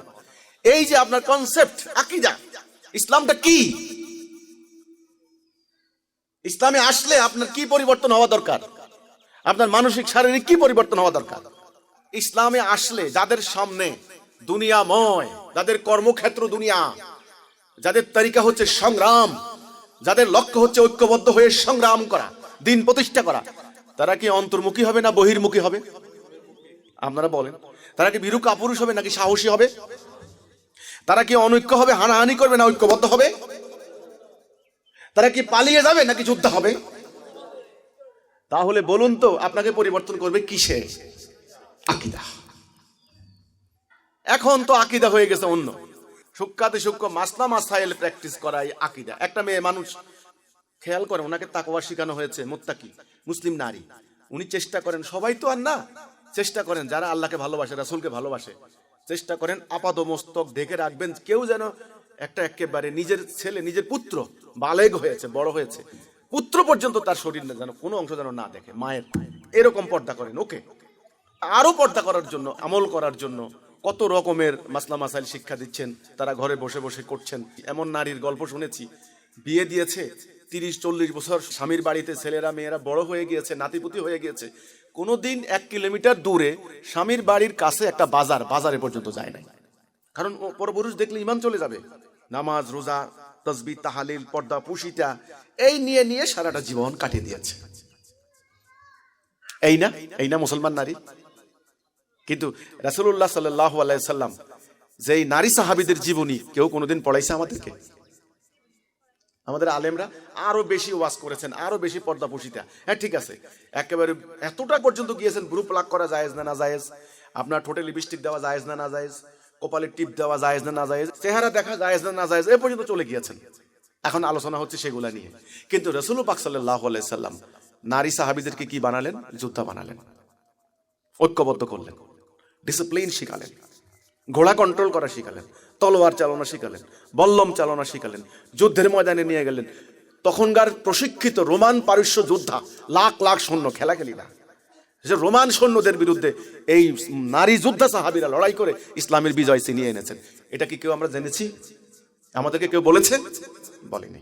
এই যে আপনার কনসেপ্ট, আকীদা, ইসলামটা কি? ইসলামে আসলে আপনার কি পরিবর্তন হওয়া দরকার? আপনার মানসিক শারীরিক কি পরিবর্তন হওয়া দরকার? ইসলামে আসলে যাদের সামনে দুনিয়াময়, যাদের কর্মক্ষেত্র দুনিয়া, যাদের তরিকা হচ্ছে সংগ্রাম, যাদের লক্ষ্য হচ্ছে ঐক্যবদ্ধ হয়ে সংগ্রাম করা, দিন প্রতিষ্ঠা করা, তারা কি অন্তর্মুখী হবে না বহির্মুখী হবে? আপনারা বলেন, তারা কি ভীরু কাপুরুষ হবে নাকি সাহসী হবে? তারা কি অনৈক্য হবে, হানাহানি করবে না ঐক্যবদ্ধ হবে? তারা কি পালিয়ে যাবে নাকি যুদ্ধ হবে? তাহলে বলুন তো আপনাকে পরিবর্তন করবে কিসে? আকীদা। এখন তো আকীদা হয়ে গেছে অন্য, সূক্ষ্মাতি সূক্ষ্ম মাসলা মাসাইল প্র্যাকটিস করাই আকীদা। একটা মেয়ে মানুষ, খেয়াল করে ওনাকে তাকওয়া শেখানো হয়েছে, মুত্তাকি মুসলিম নারী, উনি চেষ্টা করেন, সবাই তো আর না, চেষ্টা করেন যারা আল্লাহকে ভালোবাসে, রাসূলকে ভালোবাসে, চেষ্টা করেন আপাদ মস্তক ঢেকে রাখবেন, কেউ যেন একটা একেবারে নিজের ছেলে, নিজের পুত্র বালেগ হয়েছে, বড় হয়েছে, পুত্র পর্যন্ত তার শরীর না যেন কোনো অংশ যেন না দেখে, মায়ের এরকম পর্দা করেন। ওকে, আরো পর্দা করার জন্য, আমল করার জন্য কত রকমের মাসলা মাসাইল শিক্ষা দিচ্ছেন, তারা ঘরে বসে বসে করছেন। এমন নারীর গল্প শুনেছি, বিয়ে দিয়েছে 30-40 বছর স্বামীর বাড়িতে, ছেলেরা মেয়েরা বড় হয়ে গিয়েছে, নাতিপুতি হয়ে গিয়েছে, কোনোদিন 1 কিলোমিটার দূরে স্বামীর বাড়ির কাছে একটা বাজারে পর্যন্ত যায় নাই। কারণ পরপুরুষ দেখলে ইমান চলে যাবে। নামাজ, রোজা, তাসবিহ, তাহালিল, পর্দা, পুশিটা এই নিয়ে সারাটা জীবন কাটিয়ে দিয়েছে। এই না মুসলমান নারী? কিন্তু রাসূলুল্লাহ সাল্লাল্লাহু আলাইহি সাল্লাম যেই নারী সাহাবীদের জীবনী কেউ কোনোদিন পড়াইছে আমাদেরকে? আমাদের আলেমরা আরো বেশি ওয়াজ করেছেন, আরো বেশি পর্দা পুশিতা। হ্যাঁ ঠিক আছে, একেবারে এতটা পর্যন্ত গিয়েছেন, গ্রুপ লাগ করা জায়েজ না না জায়েজ, আপনার ঠোঁটে লিপস্টিক দেওয়া জায়েজ না না জায়েজ, কপালে টিপ দেওয়া জায়েজ না না জায়েজ, চেহারা দেখা জায়েজ না না জায়েজ, এ পর্যন্ত চলে গিয়েছেন। এখন আলোচনা হচ্ছে সেগুলা নিয়ে। কিন্তু রাসূল পাক সাল্লাল্লাহু আলাইহি সাল্লাম নারী সাহাবীদেরকে কি বানালেন? যোদ্ধা বানালেন, ঐক্যবদ্ধ করলেন, ডিসিপ্লিন শিখালেন, ঘোড়া কন্ট্রোল করা শিখালেন, তলোয়ার চালনা শিখালেন, বল্লম চালনা শিখালেন, যুদ্ধের ময়দানে নিয়ে গেলেন। তখনকার প্রশিক্ষিত রোমান পারস্য যোদ্ধা, লাখ লাখ সৈন্য, খেলাখেলি না, যে রোমান সৈন্যদের বিরুদ্ধে এই নারী যোদ্ধা সাহাবীরা লড়াই করে ইসলামের বিজয় ছিনিয়ে এনেছেন। এটা কি কেউ আমরা জেনেছি? আমাদেরকে কেউ বলেছে? বলেনি।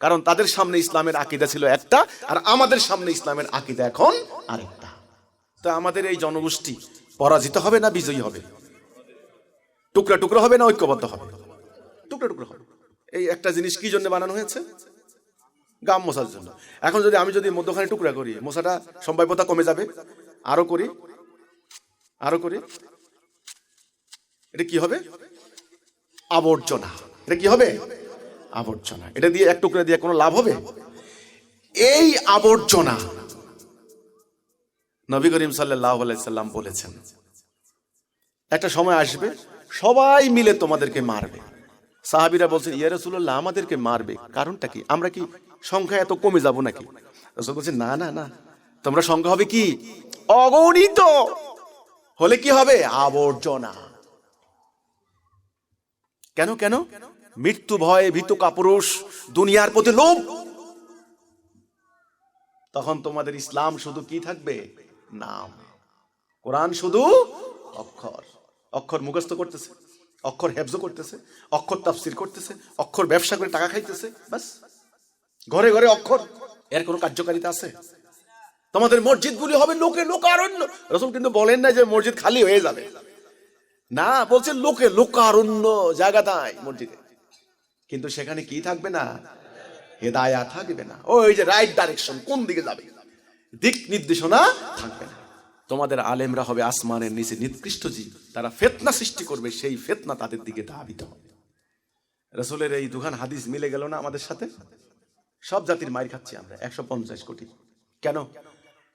কারণ তাদের সামনে ইসলামের আকীদা ছিল একটা, আর আমাদের সামনে ইসলামের আকীদা এখন আরেকটা। তা আমাদের এই জনগোষ্ঠী পরাজিত হবে না বিজয়ী হবে? টুকরা টুকরা হবে না ঐক্যবদ্ধ হবে? টুকরা টুকরা হবে। এই একটা জিনিস কি জন্য বানানো হয়েছে? গাম মশার জন্য। এখন যদি আমি মধ্যখানে টুকরা করি, মশাটা সম্ভাব্যতা কমে যাবে। আরো করি, এটা কি হবে? আবর্জনা। এটা কি হবে? আবর্জনা। এটা দিয়ে এক টুকরা দিয়ে কোনো লাভ হবে? এই আবর্জনা নবী করিম সাল্লাল্লাহু আলাইহি সাল্লাম বলেছেন একটা সময় আসবে সবাই মিলে তোমাদেরকে মারবে। সাহাবীরা বলছেন, ইয়া রাসূলুল্লাহ, আমাদেরকে মারবে, কারণটা কি? আমরা কি সংখ্যা এত কমে যাব নাকি? রাসূল বলছেন, না না না, তোমরা সংখ্যা হবে কি? অগণিত। হলে কি হবে? আবর্জনা। কেন? মৃত্যু ভয়ে ভীত কাপুরুষ, দুনিয়ার প্রতি লোভ। তখন তোমাদের ইসলাম শুধু কি থাকবে? নাম। কোরআন শুধু অক্ষর মুখস্থ করতেছে, অক্ষর হেফজ করতেছে, অক্ষর তাফসির করতেছে, অক্ষর ব্যবসা করে টাকা খাইতেছে, বাস। ঘরে ঘরে অক্ষর, এর কোনো কার্যকারিতা আছে? তোমাদের মসজিদগুলি হবে লোকারণ্য। রাসূল কিন্তু বলেন না যে মসজিদ খালি হয়ে যাবে, না, বলছেন লোকারণ্য জায়গা তাই মসজিদে। কিন্তু সেখানে কি থাকবে না? হেদায়াত থাকবে না। ওই যে রাইট ডাইরেকশন, কোন দিকে যাবে, দিক নির্দেশনা থাকবে না। তোমাদের আলেমরা হবে আসমানের নিচে নিকৃষ্ট জীব, তারা ফিতনা সৃষ্টি করবে, সেই ফিতনা তাদের দিকে ধাবিত হবে। রাসূলের এই দুখান হাদিস মিলে গেল না আমাদের সাথে? সব জাতির মাইর খাচ্ছি আমরা, 150 কোটি। কেন?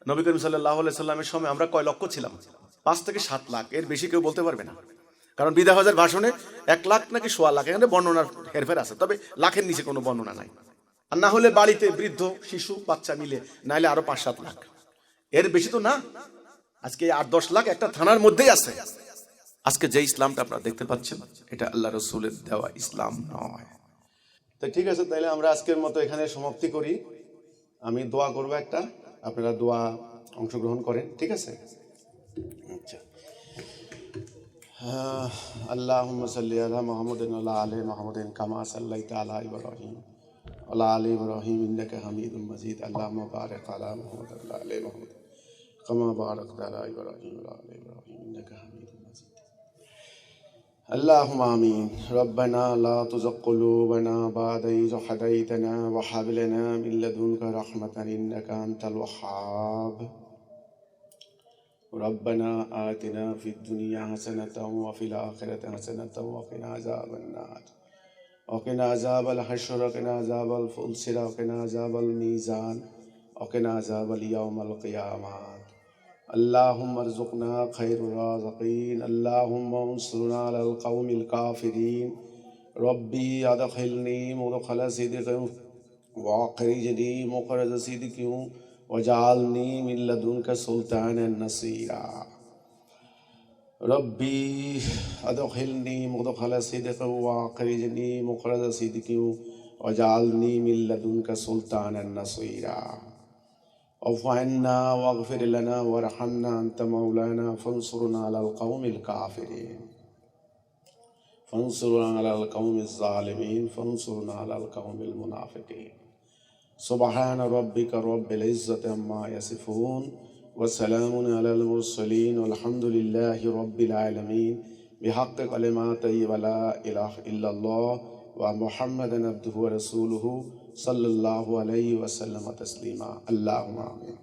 নবী করিম সাল্লাল্লাহু আলাইহি সাল্লামের সময় আমরা কয় লক্ষ ছিলাম? 5 থেকে 7 লাখ, এর বেশি কেউ বলতে পারবে না। কারণ বিদায় হজের ভাষণে 1 লাখ নাকি 1.25 লাখ, এখানে বর্ণনার হেরফের আছে, তবে লাখের নিচে কোনো বর্ণনা নাই। আর না হলে বাড়িতে বৃদ্ধ, শিশু, বাচ্চা মিলে, নাইলে আরো 5-7 লাখ, এর বেশি তো না। আজকে 8-10 লাখ একটা থানার মধ্যেই আছে। আজকে যে ইসলামটা আপনারা দেখতে পাচ্ছেন, এটা আল্লাহ রাসূলের দেওয়া ইসলাম নয়। তো ঠিক আছে, তাইলে আমরা আজকের মতো এখানে সমাপ্তি করি। আমি দোয়া করবো একটা, আপনারা দোয়া অংশগ্রহণ করেন, ঠিক আছে? আচ্ছা। আল্লাহুম্মা সাল্লি আলা মুহাম্মাদিন ওয়া আলা আলি মুহাম্মাদিন কামা সাল্লাইতা আলা ইব্রাহিম ওয়া আলা আলি ইব্রাহিম ইন্নাকা হামিদুম মাজিদ। আল্লাহুম্মা বারিক আলা মুহাম্মাদ ওয়া আলা আলি মুহাম্মাদ কামা বারাকতা আলা ইব্রাহিম ওয়া আলা আলি ইব্রাহিম ইন্নাকা হামিদুম মাজিদ। اللهم آمين. ربنا لا تزغ قلوبنا بعد إذ هديتنا وهب لنا من لدنك رحمة إنك أنت الوهاب. ربنا آتنا في الدنيا حسنة وفي الآخرة حسنة وقنا عذاب النار. وقنا عذاب الحشر وقنا عذاب الفلسرة وقنا عذاب الميزان وقنا عذاب اليوم القيامة اللهم ارزقنا خير الرازقين اللهم انصرنا على القوم الكافرين ربي أدخلني مدخل صدق وأخرجني مخرج صدق وجعلني من لدنك سلطانا نصيرا ربي أدخلني مدخل صدق وأخرجني مخرج صدق وجعلني من لدنك سلطانا نصيرا اعف عنا واغفر لنا وارحمنا أنت مولانا فانصرنا على القوم الكافرين فانصرنا على القوم الظالمين فانصرنا على القوم المنافقين سبحان ربك رب العزة عما يصفون وسلام على المرسلين والحمد لله رب العالمين بحق كلماتي ولا إله إلا الله ومحمد عبده ورسوله صلى الله عليه وسلم تسليما اللهم آمين